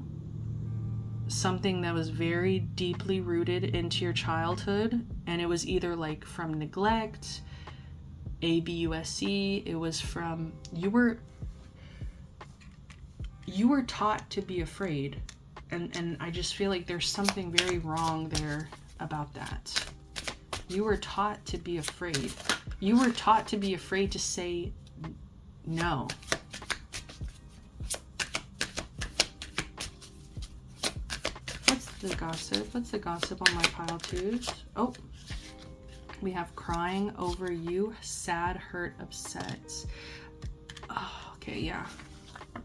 A: something that was very deeply rooted into your childhood, and it was either like from neglect, ABUSE, it was from you were taught to be afraid, and I just feel like there's something very wrong there about that. You were taught to be afraid. You were taught to be afraid to say no. The gossip. What's the gossip on my pile twos? Oh, we have crying over you, sad, hurt, upset. Oh, okay, yeah.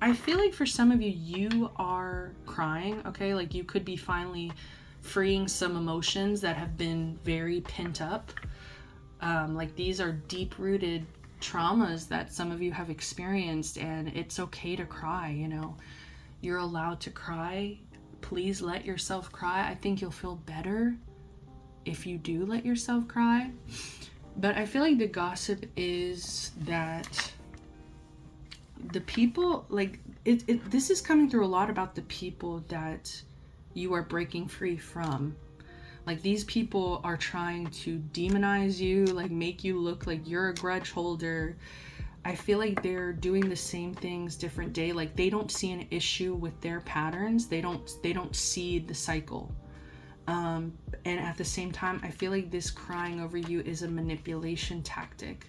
A: I feel like for some of you, you are crying, okay? Like you could be finally freeing some emotions that have been very pent up. Like these are deep-rooted traumas that some of you have experienced, and it's okay to cry, you know. You're allowed to cry. Please let yourself cry. I think you'll feel better if you do let yourself cry. But I feel like the gossip is that the people, like, this is coming through a lot about the people that you are breaking free from. Like, these people are trying to demonize you, like, make you look like you're a grudge holder. I feel like they're doing the same things different day. Like they don't see an issue with their patterns. They don't see the cycle. And at the same time, I feel like this crying over you is a manipulation tactic.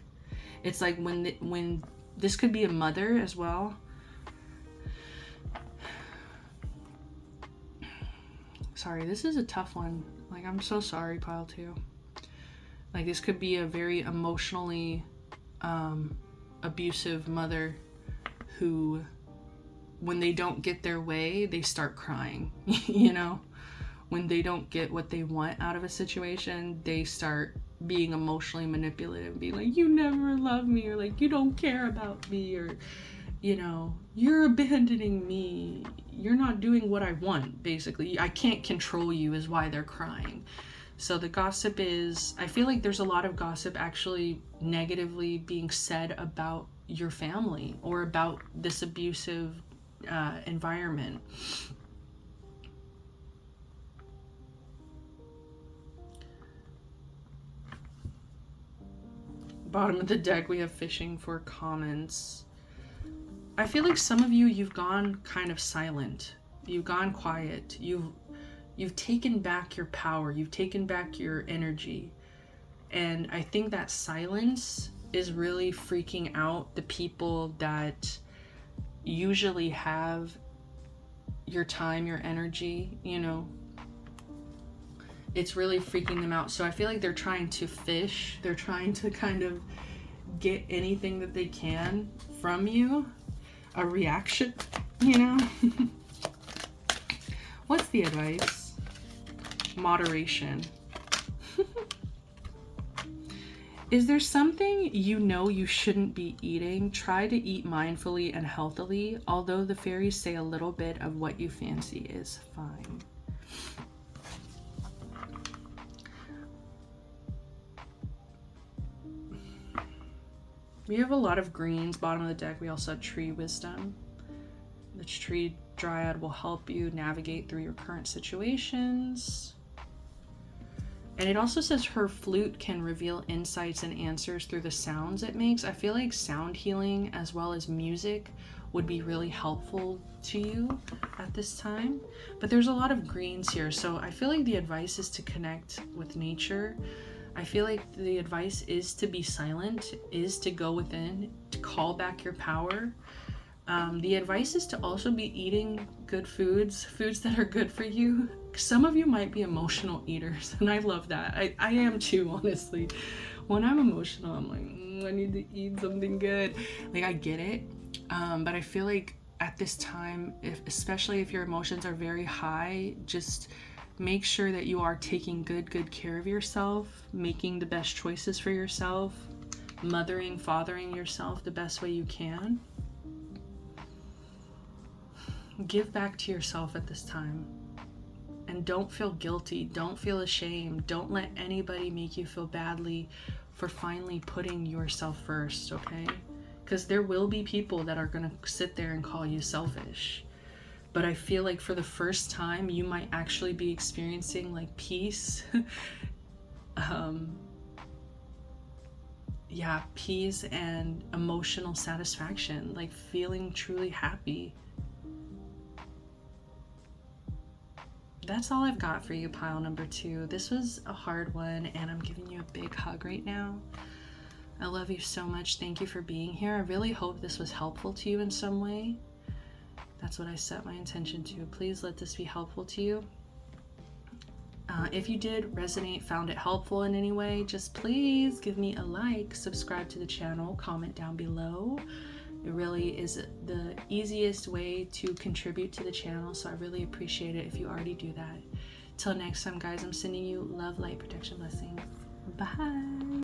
A: It's like when this could be a mother as well. Sorry, this is a tough one. Like, I'm so sorry, pile 2. Like, this could be a very emotionally abusive mother who, when they don't get their way, they start crying. You know, when they don't get what they want out of a situation, they start being emotionally manipulative and being like, you never love me, or like, you don't care about me, or, you know, you're abandoning me, you're not doing what I want. Basically, I can't control you is why they're crying. So the gossip is, I feel like there's a lot of gossip actually negatively being said about your family or about this abusive environment. Bottom of the deck, we have fishing for comments. I feel like some of you, you've gone kind of silent. You've gone quiet. You've taken back your power. You've taken back your energy. And I think that silence is really freaking out the people that usually have your time, your energy, you know. It's really freaking them out. So I feel like they're trying to fish. They're trying to kind of get anything that they can from you. A reaction, you know. What's the advice? Moderation. Is there something you know you shouldn't be eating? Try to eat mindfully and healthily, although the fairies say a little bit of what you fancy is fine. We have a lot of greens. Bottom of the deck, we also have tree wisdom. The tree dryad will help you navigate through your current situations. And it also says her flute can reveal insights and answers through the sounds it makes. I feel like sound healing as well as music would be really helpful to you at this time. But there's a lot of greens here, so I feel like the advice is to connect with nature. I feel like the advice is to be silent, is to go within, to call back your power. The advice is to also be eating good foods that are good for you. Some of you might be emotional eaters, and I love that. I am too, honestly. When I'm emotional, I'm like, I need to eat something good. Like, I get it, but I feel like at this time, especially if your emotions are very high, just make sure that you are taking good care of yourself, making the best choices for yourself, mothering, fathering yourself the best way you can. Give back to yourself at this time. And don't feel guilty. Don't feel ashamed. Don't let anybody make you feel badly for finally putting yourself first, okay? Because there will be people that are going to sit there and call you selfish. But I feel like for the first time, you might actually be experiencing like peace. Peace and emotional satisfaction, like feeling truly happy. That's all I've got for you, pile number 2. This was a hard one, and I'm giving you a big hug right now. I love you so much. Thank you for being here. I really hope this was helpful to you in some way. That's what I set my intention to. Please let this be helpful to you. If you did resonate, found it helpful in any way, just please give me a like, subscribe to the channel, comment down below. It really is the easiest way to contribute to the channel, so I really appreciate it if you already do that. Till next time, guys, I'm sending you love, light, protection, blessings. Bye.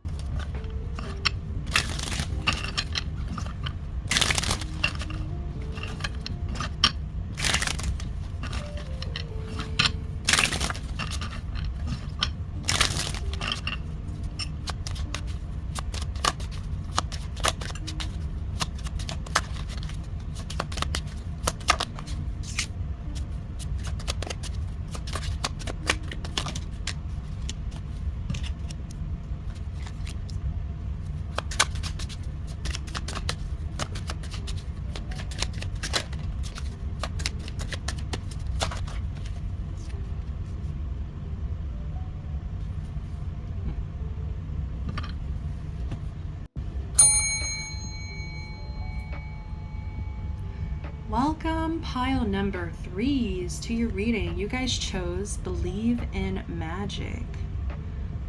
A: Welcome, pile number 3s, to your reading. You guys chose Believe in Magic.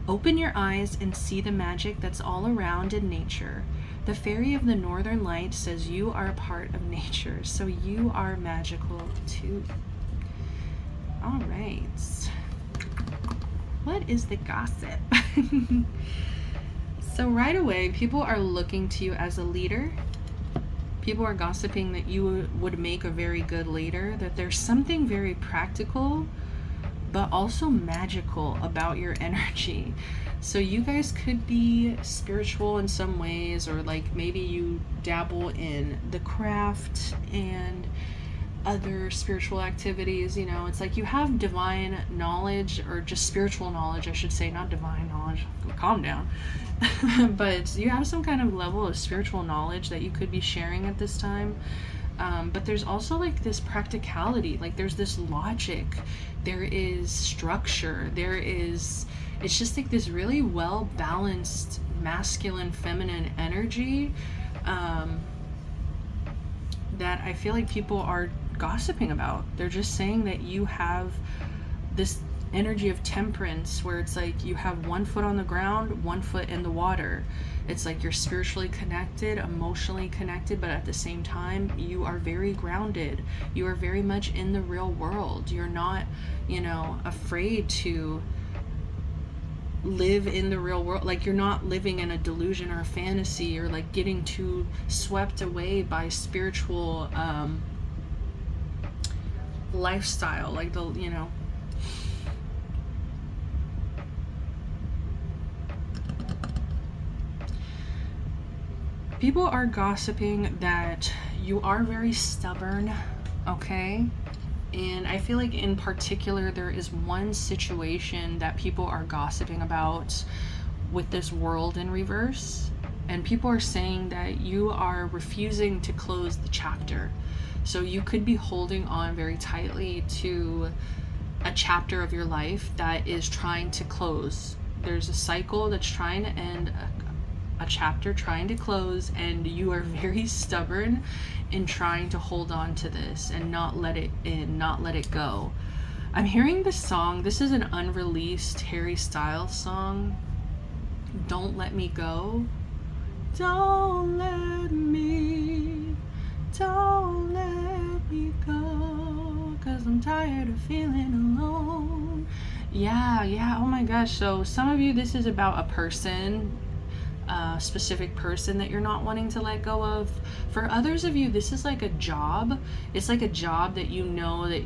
A: Open your eyes and see the magic that's all around in nature. The fairy of the northern light says you are a part of nature, so you are magical too. All right. What is the gossip? So right away, people are looking to you as a leader. People are gossiping that you would make a very good leader, that there's something very practical but also magical about your energy. So you guys could be spiritual in some ways, or like maybe you dabble in the craft, and other spiritual activities. You know, it's like you have divine knowledge, or just spiritual knowledge, I should say, not divine knowledge. Calm down. But you have some kind of level of spiritual knowledge that you could be sharing at this time. But there's also like this practicality, like there's this logic, there is structure, it's just like this really well balanced masculine feminine energy that I feel like people are gossiping about. They're just saying that you have this energy of temperance, where it's like you have one foot on the ground, one foot in the water. It's like you're spiritually connected, emotionally connected, but at the same time you are very grounded. You are very much in the real world. You're not, you know, afraid to live in the real world. Like, you're not living in a delusion or a fantasy, or like getting too swept away by spiritual lifestyle, like the, you know, people are gossiping that you are very stubborn, okay? And I feel like in particular there is one situation that people are gossiping about with this world in reverse. And people are saying that you are refusing to close the chapter. So you could be holding on very tightly to a chapter of your life that is trying to close. There's a cycle that's trying to end, a chapter trying to close, and you are very stubborn in trying to hold on to this and not let it in, not let it go. I'm hearing this song. This is an unreleased Harry Styles song. Don't Let Me Go. Don't let me go, 'cause I'm tired of feeling alone. Yeah, oh my gosh. So some of you, this is about a person, a specific person that you're not wanting to let go of. For others of you, this is like a job. It's like a job that you know that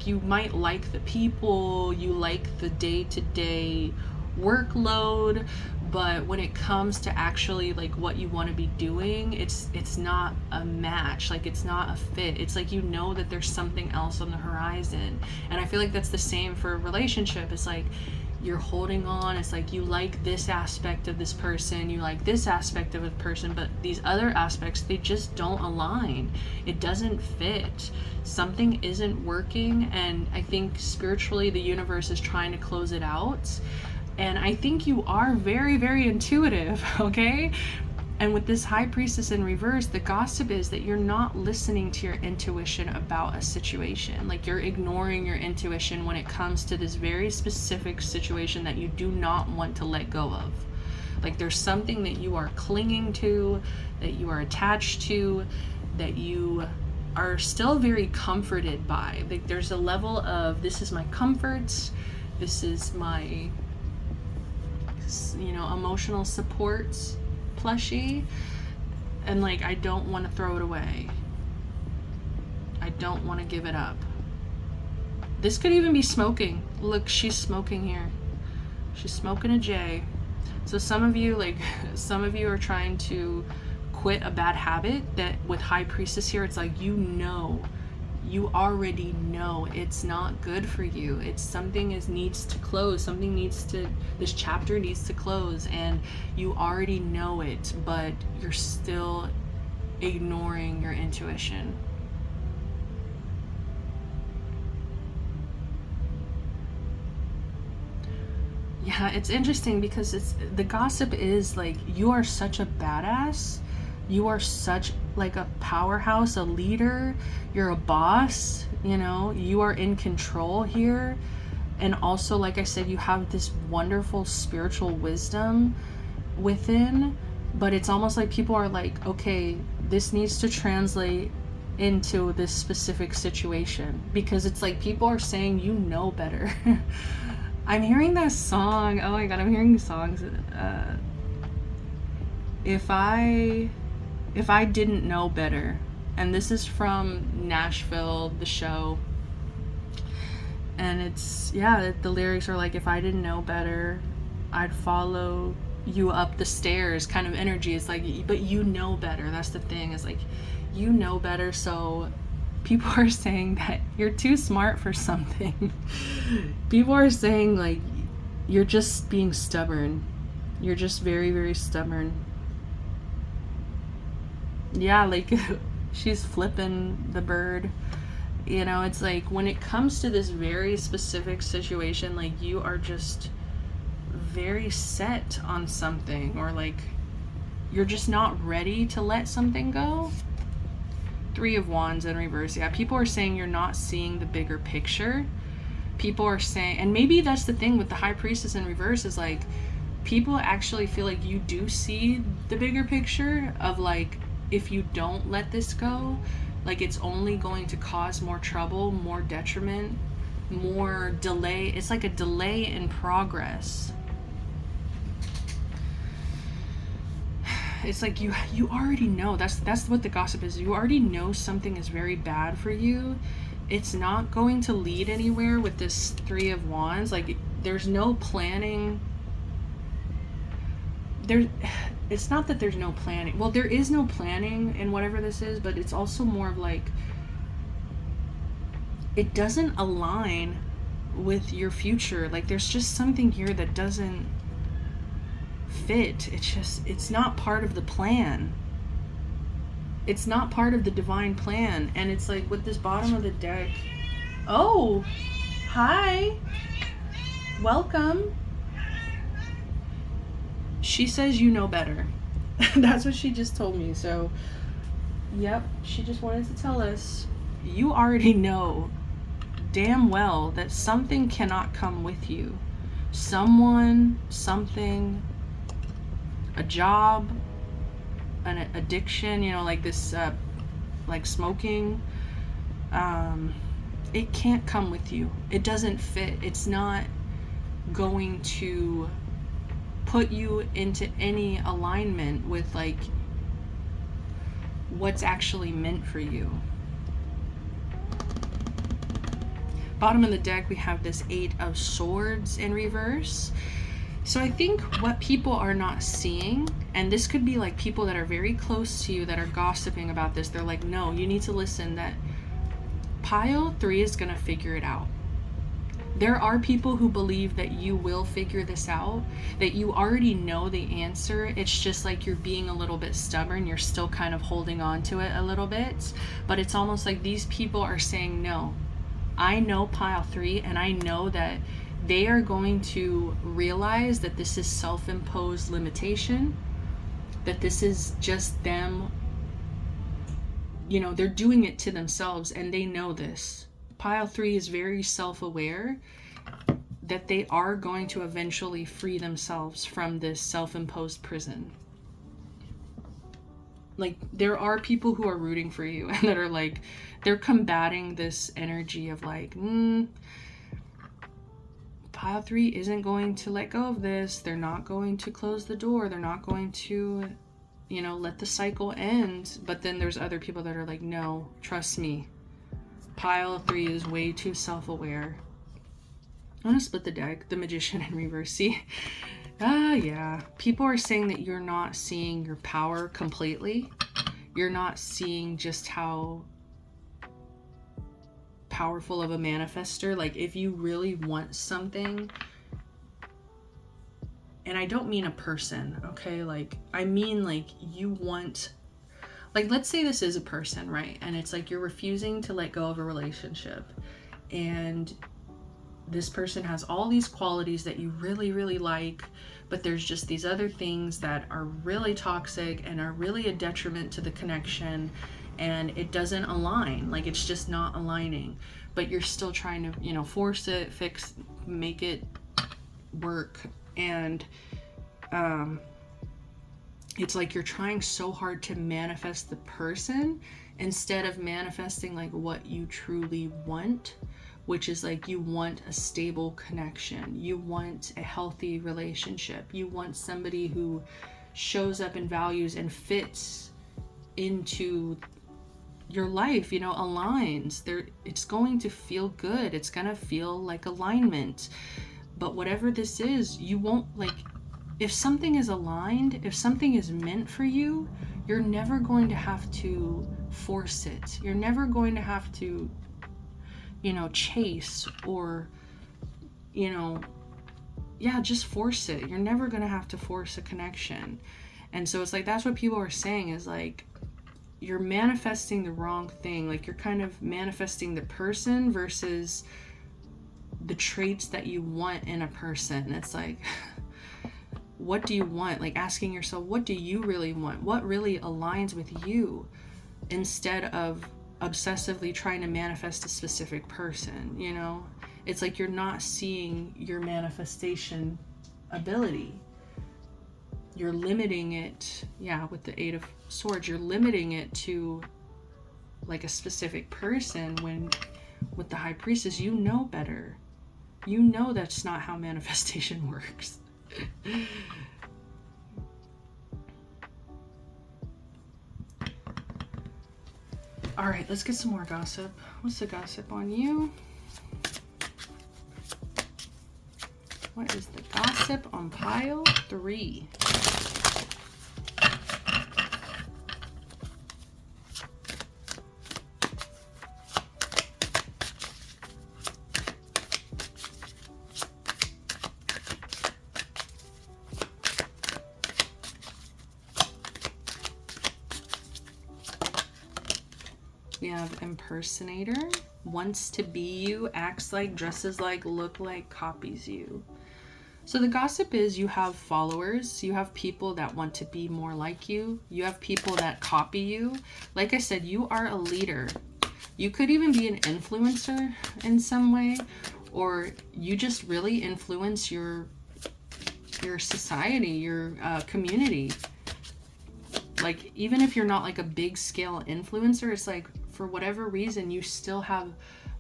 A: you might like the people, you like the day-to-day workload, but when it comes to actually like what you want to be doing, it's not a match. Like, it's not a fit. It's like, you know that there's something else on the horizon. And I feel like that's the same for a relationship. It's like you're holding on. It's like you like this aspect of this person, you like this aspect of a person, but these other aspects, they just don't align. It doesn't fit. Something isn't working, and I think spiritually the universe is trying to close it out. And I think you are very, very intuitive, okay? And with this High Priestess in reverse, the gossip is that you're not listening to your intuition about a situation. Like, you're ignoring your intuition when it comes to this very specific situation that you do not want to let go of. Like, there's something that you are clinging to, that you are attached to, that you are still very comforted by. Like, there's a level of, this is my comfort, this is my, you know, emotional support plushie, and like, I don't want to throw it away. I don't want to give it up. This could even be smoking. Look, she's smoking here. She's smoking a J. So some of you are trying to quit a bad habit. That with High Priestess here, it's like, you already know it's not good for you. It's something needs to close. This chapter needs to close, and you already know it, but you're still ignoring your intuition. Yeah, it's interesting because the gossip is like, you are such a badass. You are such like a powerhouse, a leader. You're a boss, you know, you are in control here. And also, like I said, you have this wonderful spiritual wisdom within, but it's almost like people are like, okay, this needs to translate into this specific situation, because it's like people are saying, you know better. I'm hearing that song. Oh my God, I'm hearing songs. If I didn't know better. And this is from Nashville, the show. And it's, yeah, the lyrics are like, if I didn't know better, I'd follow you up the stairs kind of energy. It's like, but you know better. That's the thing. It's like, you know better. So people are saying that you're too smart for something. People are saying like you're just being stubborn. You're just very, very stubborn. Yeah, like she's flipping the bird. You know, it's like when it comes to this very specific situation, like you are just very set on something, or like you're just not ready to let something go. 3 of Wands in reverse. Yeah, people are saying you're not seeing the bigger picture. People are saying, and maybe that's the thing with the High Priestess in reverse, is like people actually feel like you do see the bigger picture of like, if you don't let this go, like it's only going to cause more trouble, more detriment, more delay. It's like a delay in progress. It's like you already know. That's what the gossip is. You already know something is very bad for you. It's not going to lead anywhere with this 3 of Wands. Like there's no planning. It's not that there's no planning. Well, there is no planning in whatever this is, but it's also more of like it doesn't align with your future. Like there's just something here that doesn't fit. It's not part of the plan. It's not part of the divine plan. And it's like with this bottom of the deck. Oh, hi. Welcome. She says you know better. That's what she just told me. So, yep, she just wanted to tell us you already know damn well that something cannot come with you. Someone, something, a job, an addiction, you know, like this, like smoking. It can't come with you. It doesn't fit. It's not going to put you into any alignment with like what's actually meant for you. Bottom of the deck, we have this 8 of Swords in reverse. So I think what people are not seeing, and this could be like people that are very close to you that are gossiping about this, they're like, no, you need to listen, that pile 3 is gonna figure it out. There are people who believe that you will figure this out, that you already know the answer. It's just like you're being a little bit stubborn. You're still kind of holding on to it a little bit. But it's almost like these people are saying, no, I know pile 3, and I know that they are going to realize that this is self-imposed limitation, that this is just them, you know, they're doing it to themselves, and they know this. Pile 3 is very self-aware that they are going to eventually free themselves from this self-imposed prison. Like, there are people who are rooting for you and that are like, they're combating this energy of like, pile 3 isn't going to let go of this. They're not going to close the door. They're not going to, you know, let the cycle end. But then there's other people that are like, no, trust me. Pile 3 is way too self-aware. I'm gonna split the deck. The Magician in reverse. See? Yeah. People are saying that you're not seeing your power completely. You're not seeing just how powerful of a manifester. Like, if you really want something, and I don't mean a person, okay? Like, I mean like you want, like, let's say this is a person, right? And it's like you're refusing to let go of a relationship, and this person has all these qualities that you really, really like, but there's just these other things that are really toxic and are really a detriment to the connection, and it doesn't align. Like, it's just not aligning, but you're still trying to, you know, force it, fix, make it work. And it's like you're trying so hard to manifest the person instead of manifesting like what you truly want, which is like, you want a stable connection, you want a healthy relationship, you want somebody who shows up in values and fits into your life, you know, aligns. It's going to feel good, it's gonna feel like alignment. But whatever this is, you won't, like, if something is aligned, if something is meant for you, you're never going to have to force it. You're never going to have to, chase or, just force it. You're never going to have to force a connection. And so it's like, that's what people are saying is like, you're manifesting the wrong thing. Like, you're kind of manifesting the person versus the traits that you want in a person. It's like, what do you want? Like, asking yourself, what do you really want? What really aligns with you, instead of obsessively trying to manifest a specific person, It's like you're not seeing your manifestation ability. You're limiting it, with the Eight of Swords, you're limiting it to like a specific person, when with the High Priestess, you know better. You know that's not how manifestation works. All right, let's get some more gossip. What's the gossip on you? What is the gossip on pile 3? We have impersonator, wants to be you, acts like, dresses like, look like, copies you. So the gossip is, you have followers, you have people that want to be more like you, you have people that copy you. Like I said, you are a leader. You could even be an influencer in some way, or you just really influence your society, your community. Like, even if you're not like a big scale influencer, it's like, for whatever reason, you still have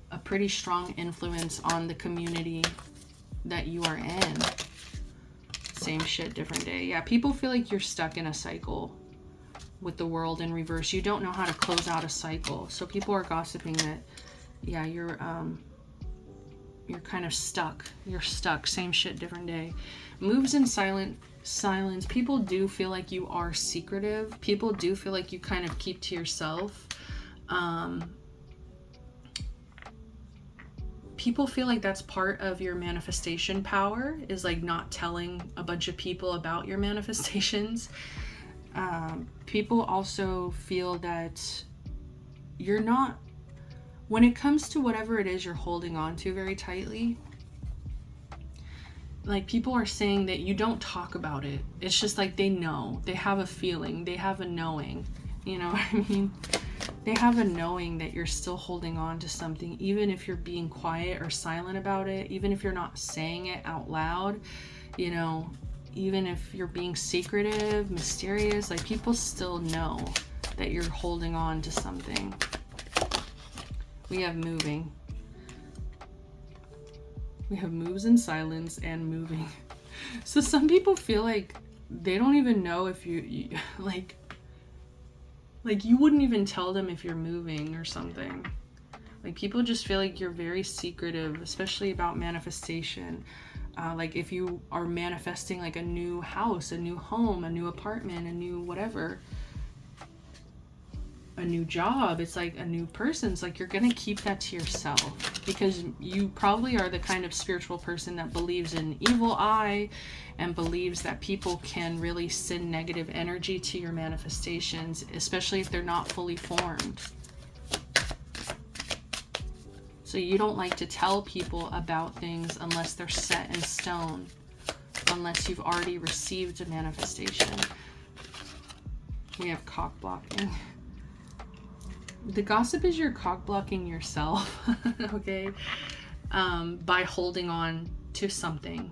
A: a pretty strong influence on the community that you are in. Same shit, different day. Yeah, people feel like you're stuck in a cycle with the world in reverse. You don't know how to close out a cycle. So people are gossiping that, you're kind of stuck. You're stuck. Same shit, different day. Moves in silence. People do feel like you are secretive. People do feel like you kind of keep to yourself. People feel like that's part of your manifestation power, is like not telling a bunch of people about your manifestations. People also feel that you're not, when it comes to whatever it is you're holding on to very tightly, like, people are saying that you don't talk about it. It's just like, they know, they have a feeling, they have a knowing, you know what I mean? They have a knowing that you're still holding on to something, even if you're being quiet or silent about it, even if you're not saying it out loud, even if you're being secretive, mysterious, like, people still know that you're holding on to something. We have moving. We have moves in silence and moving. So some people feel like they don't even know if you like you wouldn't even tell them if you're moving or something. Like, people just feel like you're very secretive, especially about manifestation. Like, if you are manifesting like a new house, a new home, a new apartment, a new whatever, a new job, it's like a new person. It's like, you're gonna keep that to yourself, because you probably are the kind of spiritual person that believes in evil eye and believes that people can really send negative energy to your manifestations, especially if they're not fully formed. So you don't like to tell people about things unless they're set in stone, unless you've already received a manifestation. We have cock blocking. The gossip is you're cock blocking yourself, okay? By holding on to something.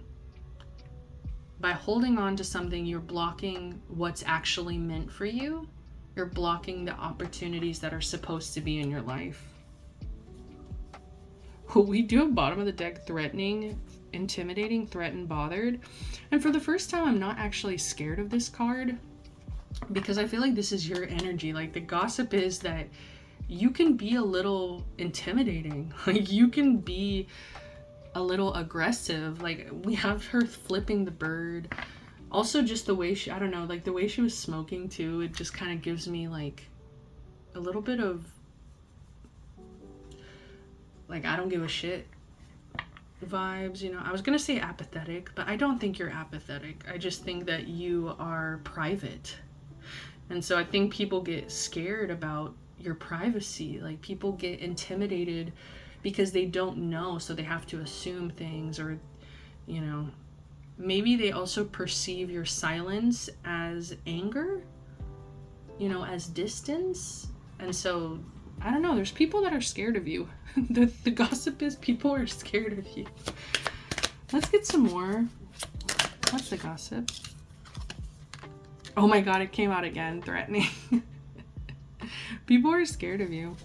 A: By holding on to something, you're blocking what's actually meant for you. You're blocking the opportunities that are supposed to be in your life. We do have bottom of the deck threatening, intimidating, threatened, bothered. And for the first time, I'm not actually scared of this card, because I feel like this is your energy. Like, the gossip is that you can be a little intimidating. Like, you can be a little aggressive. Like, we have her flipping the bird, Also, just the way she, I don't know, like the way she was smoking too, it just kind of gives me like a little bit of like, I don't give a shit vibes, you know. I was gonna say apathetic, but I don't think you're apathetic. I just think that you are private. And so I think people get scared about your privacy. Like, people get intimidated because they don't know, so they have to assume things, or, you know, maybe they also perceive your silence as anger, you know, as distance. And so, I don't know, there's people that are scared of you. The gossip is people are scared of you. Let's get some more. What's the gossip? Oh my god, it came out again, threatening. People are scared of you.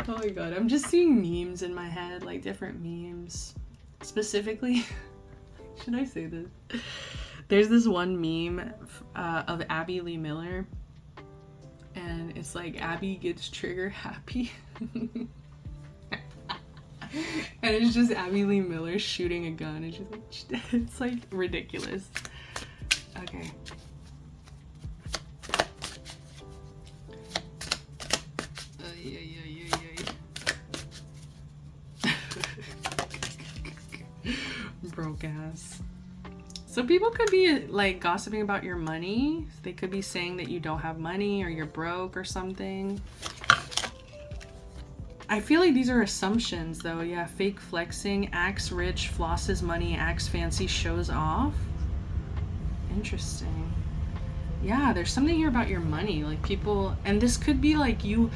A: Oh my god, I'm just seeing memes in my head, like different memes. Specifically, should I say this? There's this one meme of Abby Lee Miller, and it's like Abby gets trigger happy. And it's just Abby Lee Miller shooting a gun, and she's like, it's like ridiculous. Okay. Broke ass. So people could be like gossiping about your money. They could be saying that you don't have money or you're broke or something. I feel like these are assumptions though. Yeah, fake flexing, acts rich, flosses money, acts fancy, shows off. Interesting. Yeah, there's something here about your money. Like people, and this could be like you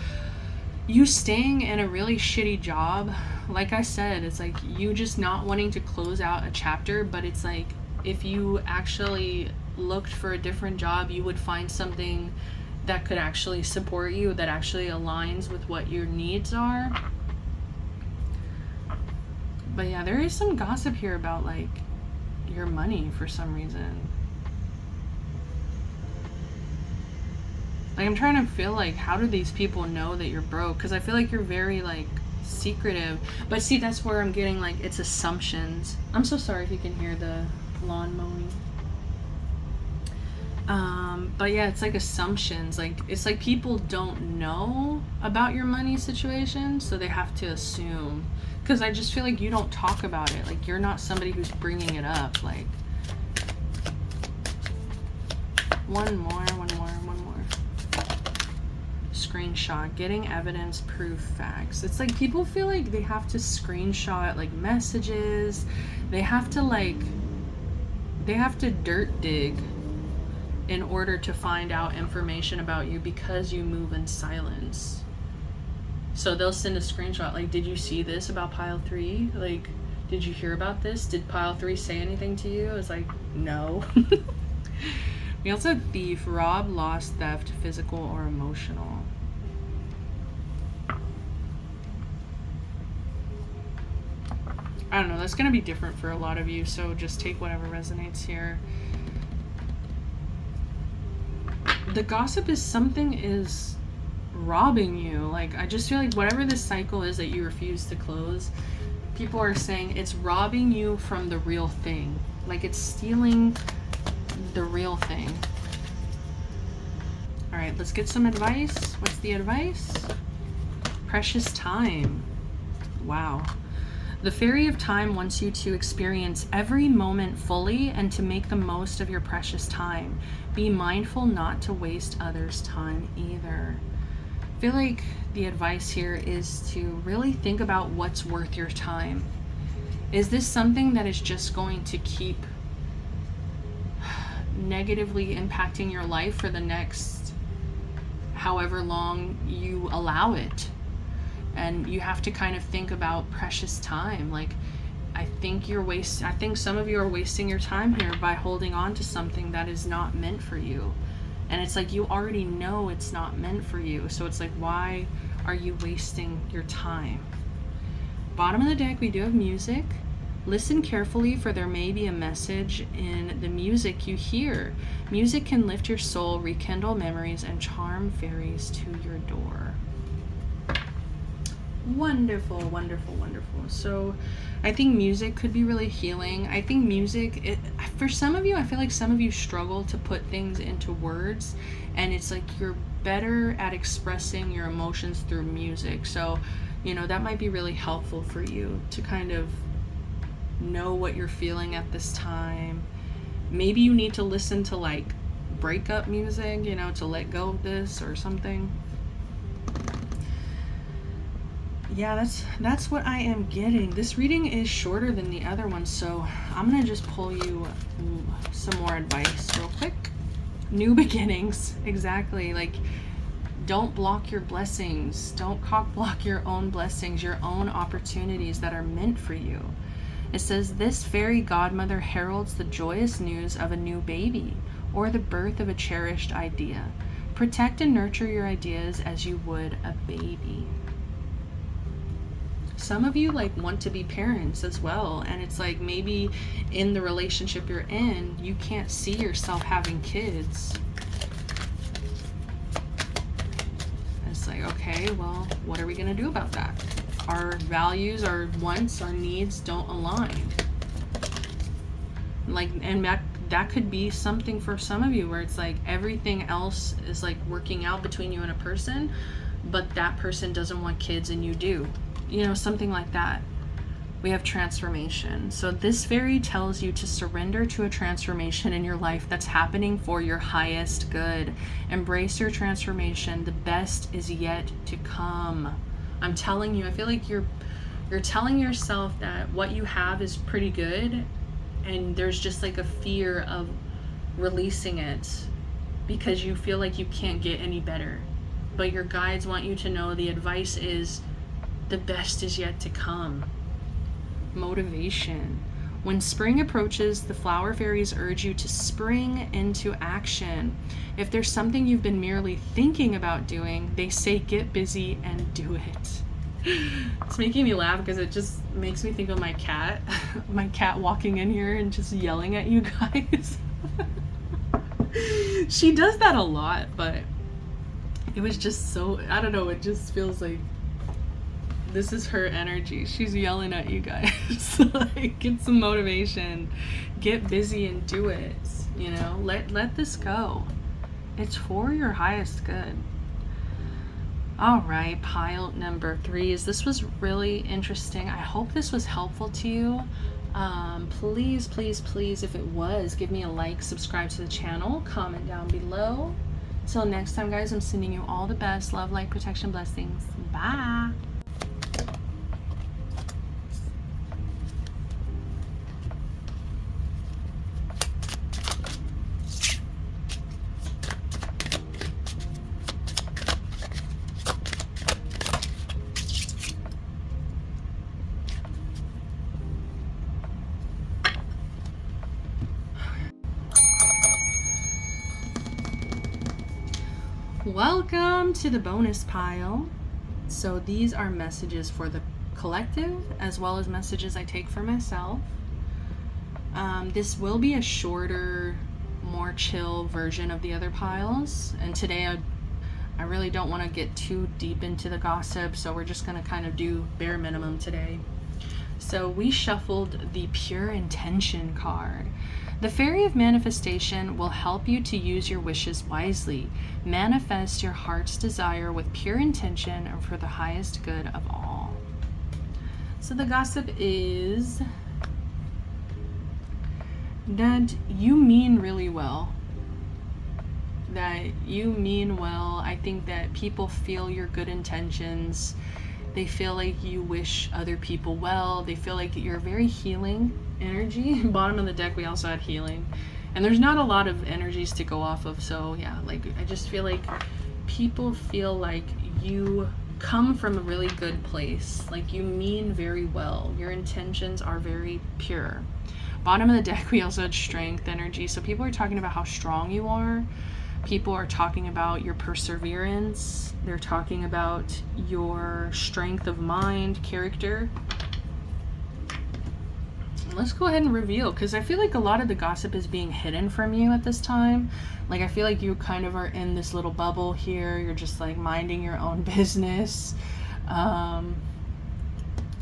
A: staying in a really shitty job. Like I said, it's like you just not wanting to close out a chapter, but it's like if you actually looked for a different job, you would find something that could actually support you, that actually aligns with what your needs are. But yeah, there is some gossip here about like your money for some reason. Like, I'm trying to feel like, how do these people know that you're broke? Because I feel like you're very like secretive. But see, that's where I'm getting like, it's assumptions. I'm so sorry if you can hear the lawn mowing. But yeah, it's like assumptions. Like, it's like people don't know about your money situation, so they have to assume. Because I just feel like you don't talk about it. Like, you're not somebody who's bringing it up. Like, one more. Screenshot, getting evidence, proof, facts. It's like people feel like they have to screenshot like messages. They have to dirt dig in order to find out information about you because you move in silence. So they'll send a screenshot like, did you see this about pile 3? Like, did you hear about this? Did pile 3 say anything to you? It's like, no. We also have thief, rob, loss, theft, physical or emotional. I don't know, that's going to be different for a lot of you, so just take whatever resonates here. The gossip is something is robbing you. Like, I just feel like whatever this cycle is that you refuse to close, people are saying it's robbing you from the real thing. Like, it's stealing the real thing. All right, let's get some advice. What's the advice? Precious time. Wow. The fairy of time wants you to experience every moment fully and to make the most of your precious time. Be mindful not to waste others' time either. I feel like the advice here is to really think about what's worth your time. Is this something that is just going to keep negatively impacting your life for the next however long you allow it? And you have to kind of think about precious time. Like, I think some of you are wasting your time here by holding on to something that is not meant for you. And it's like, you already know it's not meant for you. So it's like, why are you wasting your time? Bottom of the deck, we do have music. Listen carefully, for there may be a message in the music you hear. Music can lift your soul, rekindle memories, and charm fairies to your door. Wonderful, wonderful, wonderful. So I think music could be really healing. I think music, for some of you, I feel like some of you struggle to put things into words, and it's like you're better at expressing your emotions through music. So, you know, that might be really helpful for you to kind of know what you're feeling at this time. Maybe you need to listen to like breakup music, you know, to let go of this or something. Yeah, that's what I am getting. This reading is shorter than the other one, so I'm gonna just pull you some more advice real quick. New beginnings, exactly. Like, don't block your blessings. Don't cock block your own blessings, your own opportunities that are meant for you. It says, this fairy godmother heralds the joyous news of a new baby or the birth of a cherished idea. Protect and nurture your ideas as you would a baby. Some of you like want to be parents as well, and it's like maybe in the relationship you're in, you can't see yourself having kids. And it's like, okay, well, what are we gonna do about that? Our values, our wants, our needs don't align. Like, and that could be something for some of you where it's like everything else is like working out between you and a person, but that person doesn't want kids and you do. You know, something like that. We have transformation. So this fairy tells you to surrender to a transformation in your life that's happening for your highest good. Embrace your transformation. The best is yet to come. I'm telling you, I feel like you're telling yourself that what you have is pretty good, and there's just like a fear of releasing it because you feel like you can't get any better. But your guides want you to know the advice is the best is yet to come. Motivation. When spring approaches, the flower fairies urge you to spring into action. If there's something you've been merely thinking about doing, they say get busy and do it. It's making me laugh because it just makes me think of my cat. My cat walking in here and just yelling at you guys. She does that a lot, but it was just so, I don't know, it just feels like this is her energy. She's yelling at you guys. Like, get some motivation. Get busy and do it. You know, let this go. It's for your highest good. All right, pile number 3. This was really interesting. I hope this was helpful to you. Please, please, please, if it was, give me a like, subscribe to the channel, comment down below. Until next time, guys, I'm sending you all the best. Love, light, protection, blessings. Bye. Welcome to the bonus pile. So these are messages for the collective as well as messages I take for myself. This will be a shorter, more chill version of the other piles, and today I really don't want to get too deep into the gossip, so we're just going to kind of do bare minimum today. So we shuffled the Pure Intention card. The Fairy of Manifestation will help you to use your wishes wisely. Manifest your heart's desire with pure intention and for the highest good of all. So the gossip is that you mean really well. That you mean well. I think that people feel your good intentions. They feel like you wish other people well. They feel like you're very healing energy. Bottom of the deck, we also had healing. And there's not a lot of energies to go off of. So yeah, like I just feel like people feel like you come from a really good place. Like you mean very well. Your intentions are very pure. Bottom of the deck, we also had strength energy. So people are talking about how strong you are. People are talking about your perseverance. They're talking about your strength of mind, character. Let's go ahead and reveal, because I feel like a lot of the gossip is being hidden from you at this time. Like I feel like you kind of are in this little bubble here. You're just like minding your own business.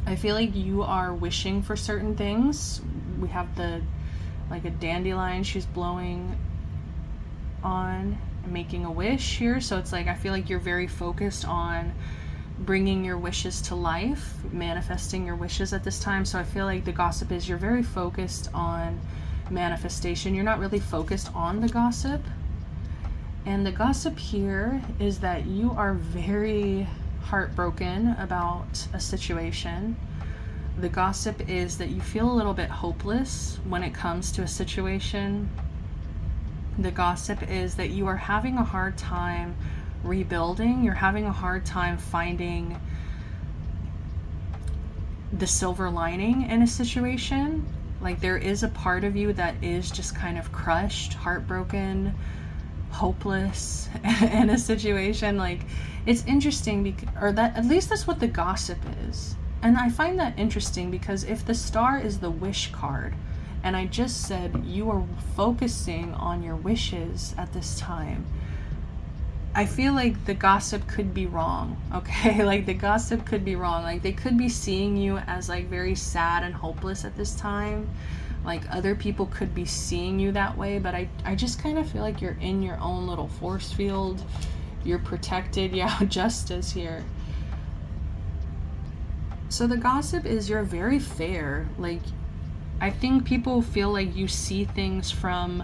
A: I feel like you are wishing for certain things. We have like a dandelion she's blowing on and making a wish here. So it's like, I feel like you're very focused on bringing your wishes to life, manifesting your wishes at this time. So I feel like the gossip is you're very focused on manifestation. You're not really focused on the gossip. And the gossip here is that you are very heartbroken about a situation. The gossip is that you feel a little bit hopeless when it comes to a situation. The gossip is that you are having a hard time rebuilding. You're having a hard time finding the silver lining in a situation. Like, there is a part of you that is just kind of crushed, heartbroken, hopeless in a situation. Like, it's interesting or that, at least that's what the gossip is. And I find that interesting because if the star is the wish card, and I just said you are focusing on your wishes at this time, I feel like the gossip could be wrong, okay? Like, the gossip could be wrong. Like, they could be seeing you as like very sad and hopeless at this time. Like, other people could be seeing you that way, but I just kind of feel like you're in your own little force field. You're protected. Yeah, justice here. So the gossip is you're very fair. Like, I think people feel like you see things from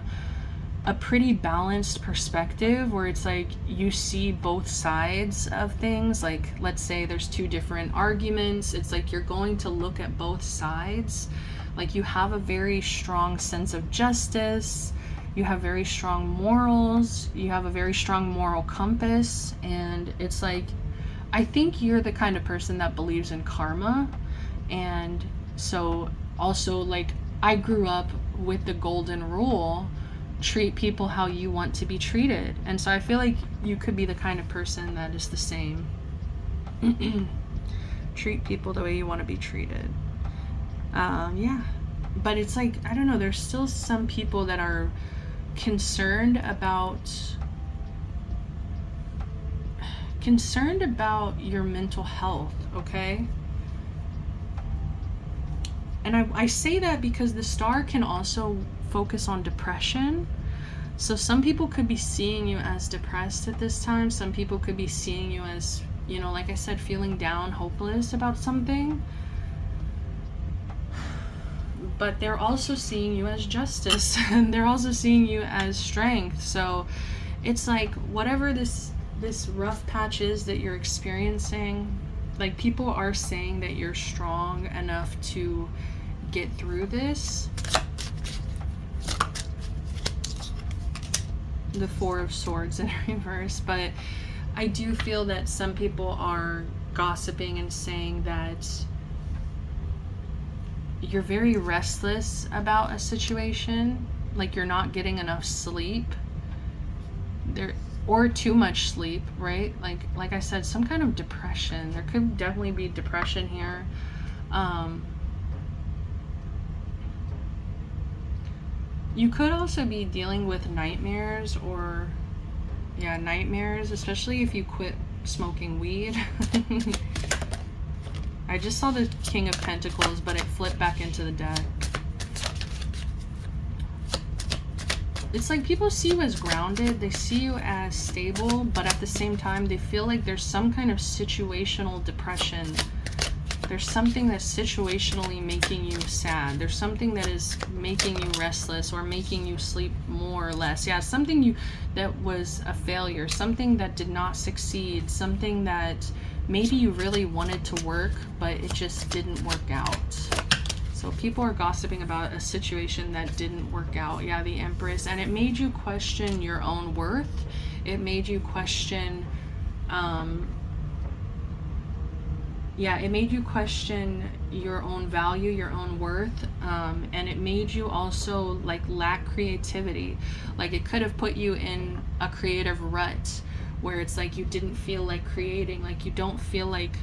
A: a pretty balanced perspective, where it's like you see both sides of things. Like, let's say there's two different arguments. It's like you're going to look at both sides. Like, you have a very strong sense of justice. You have very strong morals. You have a very strong moral compass. And it's like, I think you're the kind of person that believes in karma. And so also, like, I grew up with the golden rule: treat people how you want to be treated. And so I feel like you could be the kind of person that is the same. Treat people the way you want to be treated. Yeah, but it's like, I don't know, there's still some people that are concerned about your mental health, okay? And I say that because the star can also focus on depression. So some people could be seeing you as depressed at this time. Some people could be seeing you as, you know, like I said, feeling down, hopeless about something. But they're also seeing you as justice, and they're also seeing you as strength. So it's like, whatever this rough patch is that you're experiencing, like, people are saying that you're strong enough to get through this. The Four of Swords in reverse. But I do feel that some people are gossiping and saying that you're very restless about a situation, like you're not getting enough sleep there, or too much sleep, right? Like I said, some kind of depression. There could definitely be depression here. You could also be dealing with nightmares, or nightmares, especially if you quit smoking weed. I just saw the King of Pentacles, but it flipped back into the deck. It's like people see you as grounded, they see you as stable, but at the same time, they feel like there's some kind of situational depression. There's something that's situationally making you sad. There's something that is making you restless, or making you sleep more or less. Yeah, something that was a failure, something that did not succeed, something that maybe you really wanted to work, but it just didn't work out. So people are gossiping about a situation that didn't work out. Yeah, the Empress. And it made you question your own worth. It made you question, it made you question your own value, your own worth. And it made you also, like, lack creativity. Like, it could have put you in a creative rut, where it's like you didn't feel like creating, like you don't feel like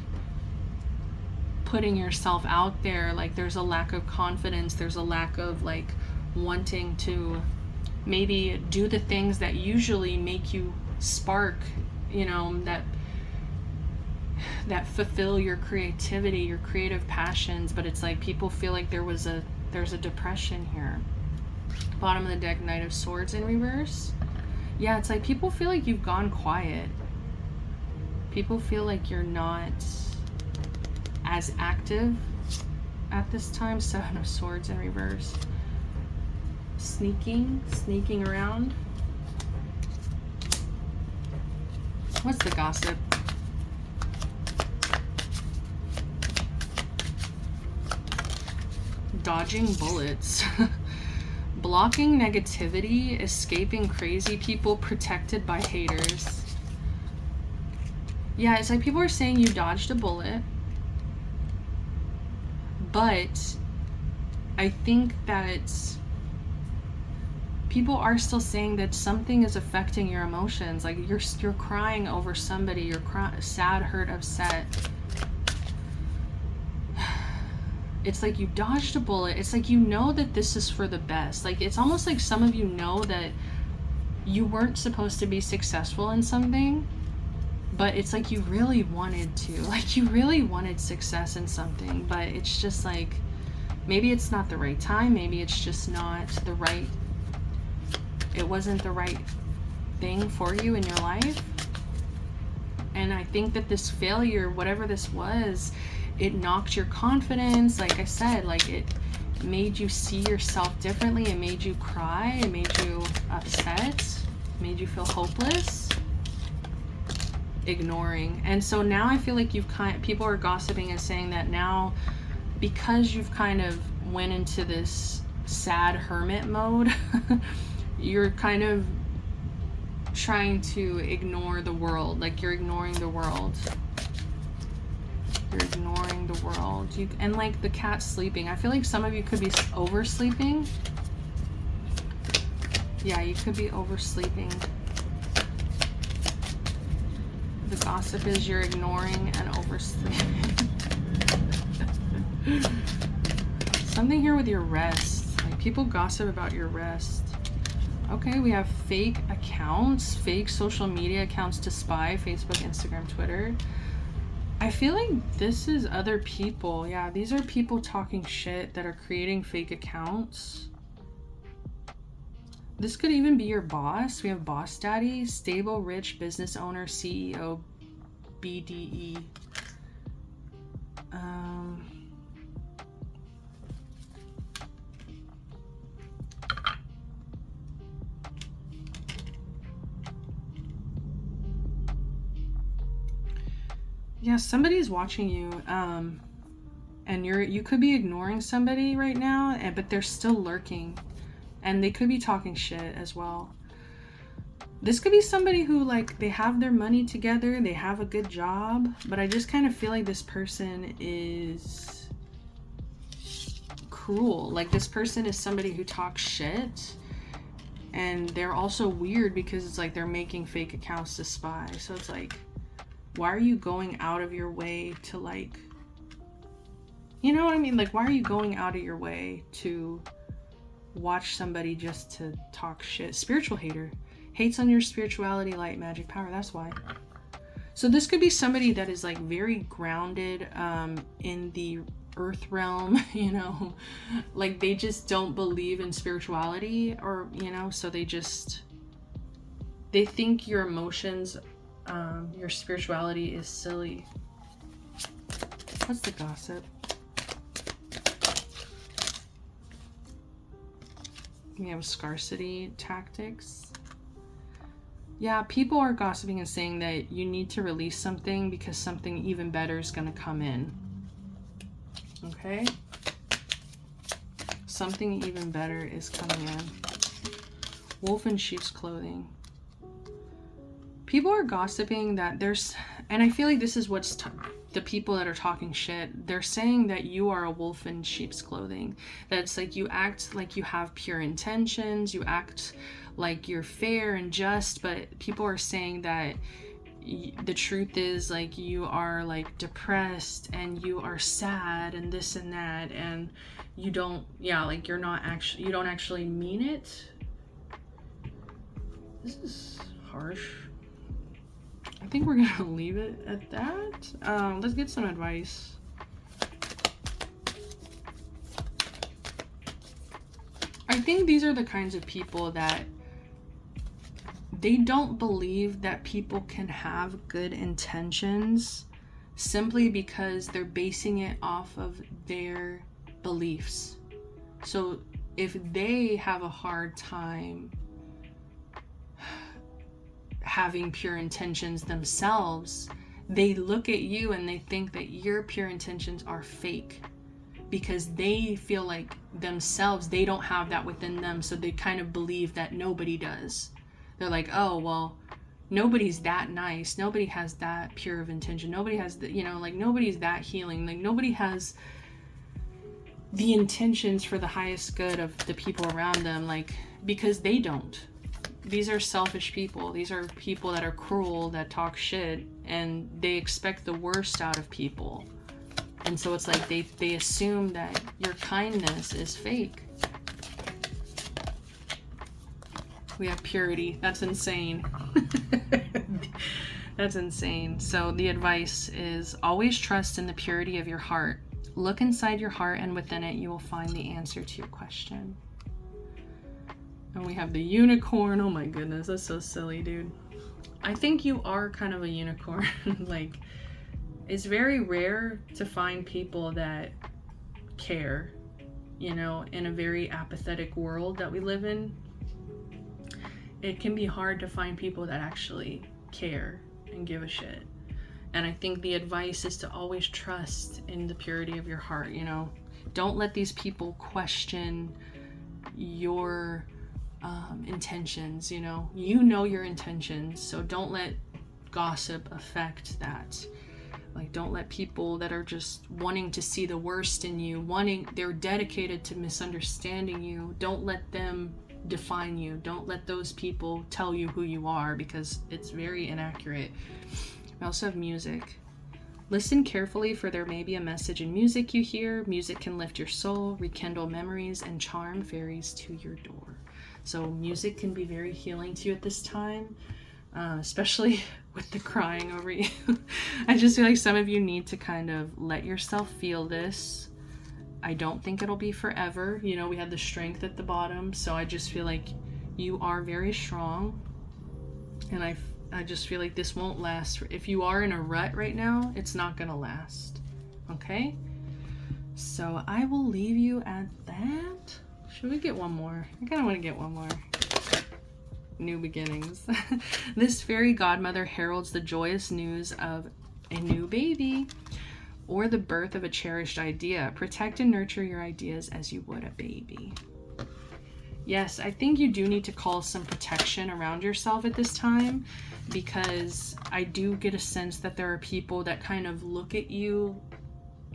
A: putting yourself out there. Like, there's a lack of confidence, there's a lack of, like, wanting to maybe do the things that usually make you spark, you know, that that fulfill your creativity, your creative passions, but it's like people feel like there's a depression here. Bottom of the deck, Knight of Swords in reverse. Yeah, it's like people feel like you've gone quiet. People feel like you're not as active at this time. Seven of Swords in reverse. Sneaking around. What's the gossip? Dodging bullets. Blocking negativity, escaping crazy people, protected by haters. Yeah, it's like people are saying you dodged a bullet, but I think that people are still saying that something is affecting your emotions. Like you're crying over somebody, you're sad, hurt, upset. It's like you dodged a bullet. It's like you know that this is for the best. Like it's almost like some of you know that you weren't supposed to be successful in something, but it's like you really wanted to. Like you really wanted success in something, but it's just like maybe it's not the right time. Maybe it's just not the right, it wasn't the right thing for you in your life. And I think that this failure, whatever this was, it knocked your confidence. Like I said, like it made you see yourself differently. It made you cry. It made you upset. It made you feel hopeless. Ignoring. And so now I feel like people are gossiping and saying that now, because you've kind of went into this sad hermit mode, you're kind of trying to ignore the world. Like you're ignoring the world. You're ignoring the world. And like the cat sleeping. I feel like some of you could be oversleeping. Yeah, you could be oversleeping. The gossip is you're ignoring and oversleeping. Something here with your rest. Like people gossip about your rest. Okay, we have fake accounts, fake social media accounts to spy, Facebook, Instagram, Twitter. I feel like this is other people. Yeah, these are people talking shit that are creating fake accounts. This could even be your boss. We have boss daddy, stable, rich, business owner, CEO, BDE. Yeah, somebody's watching you, and you could be ignoring somebody right now, but they're still lurking, and they could be talking shit as well. This could be somebody who, like, they have their money together, they have a good job, but I just kind of feel like this person is cruel. Like, this person is somebody who talks shit, and they're also weird because it's like they're making fake accounts to spy. So it's like, why are you going out of your way to, like, you know what I mean? Like, why are you going out of your way to watch somebody just to talk shit? Spiritual hater. Hates on your spirituality, light, magic, power. That's why. So this could be somebody that is, like, very grounded in the earth realm, you know? Like, they just don't believe in spirituality, or, you know, so they think your emotions, your spirituality is silly. What's the gossip? We have scarcity tactics. Yeah, people are gossiping and saying that you need to release something because something even better is going to come in. Okay? Something even better is coming in. Wolf in sheep's clothing. People are gossiping that and I feel like this is what's the people that are talking shit, they're saying that you are a wolf in sheep's clothing. That it's like you act like you have pure intentions, you act like you're fair and just, but people are saying that the truth is, like, you are, like, depressed and you are sad and this and that, and you don't, yeah, like, you don't actually mean it. This is harsh. I think we're gonna leave it at that. Let's get some advice. I think these are the kinds of people that they don't believe that people can have good intentions simply because they're basing it off of their beliefs. So if they have a hard time having pure intentions themselves, they look at you and they think that your pure intentions are fake because they feel like themselves, they don't have that within them. So they kind of believe that nobody does. They're like, oh, well, nobody's that nice. Nobody has that pure of intention. Nobody has the, you know, like nobody's that healing. Like nobody has the intentions for the highest good of the people around them, like, because they don't. These are selfish people. These are people that are cruel, that talk shit, and they expect the worst out of people. And so it's like they assume that your kindness is fake. We have purity. That's insane. That's insane. So the advice is always trust in the purity of your heart. Look inside your heart, and within it you will find the answer to your question. And we have the unicorn. Oh my goodness, that's so silly, dude. I think you are kind of a unicorn. Like, it's very rare to find people that care, you know, in a very apathetic world that we live in. It can be hard to find people that actually care and give a shit. And I think the advice is to always trust in the purity of your heart, you know. Don't let these people question your intentions, you know. You know your intentions, so don't let gossip affect that. Like, don't let people that are just wanting to see the worst in you, they're dedicated to misunderstanding you, don't let them define you. Don't let those people tell you who you are, because it's very inaccurate. We also have music. Listen carefully, for there may be a message in music you hear. Music can lift your soul, rekindle memories, and charm fairies to your door. So music can be very healing to you at this time, especially with the crying over you. I just feel like some of you need to kind of let yourself feel this. I don't think it'll be forever. You know, we had the strength at the bottom, so I just feel like you are very strong, and I just feel like this won't last. If you are in a rut right now, it's not gonna last. Okay? So I will leave you at that. Should we get one more? I kind of want to get one more. New beginnings. This fairy godmother heralds the joyous news of a new baby or the birth of a cherished idea. Protect and nurture your ideas as you would a baby. Yes, I think you do need to call some protection around yourself at this time, because I do get a sense that there are people that kind of look at you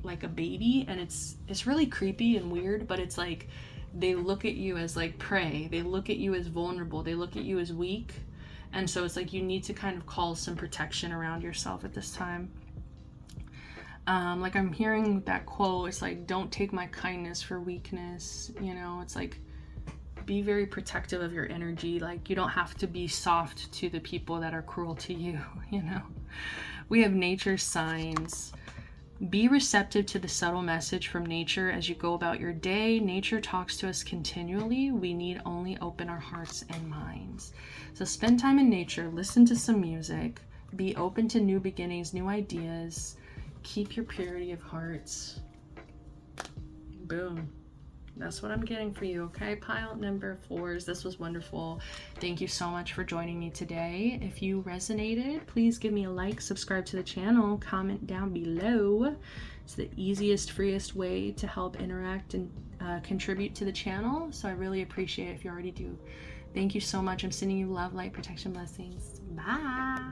A: like a baby, and it's really creepy and weird, but it's like they look at you as like prey. They look at you as vulnerable. They look at you as weak. And so it's like you need to kind of call some protection around yourself at this time. Like I'm hearing that quote, it's like, don't take my kindness for weakness. You know, it's like, be very protective of your energy. Like, you don't have to be soft to the people that are cruel to you, you know. We have nature signs. Be receptive to the subtle message from nature as you go about your day. Nature talks to us continually. We need only open our hearts and minds. So spend time in nature, listen to some music, be open to new beginnings, new ideas, keep your purity of hearts. Boom. That's what I'm getting for you, okay? Pile number 4s. This was wonderful. Thank you so much for joining me today. If you resonated, please give me a like, subscribe to the channel, comment down below. It's the easiest, freest way to help interact and contribute to the channel. So I really appreciate it if you already do. Thank you so much. I'm sending you love, light, protection, blessings. Bye.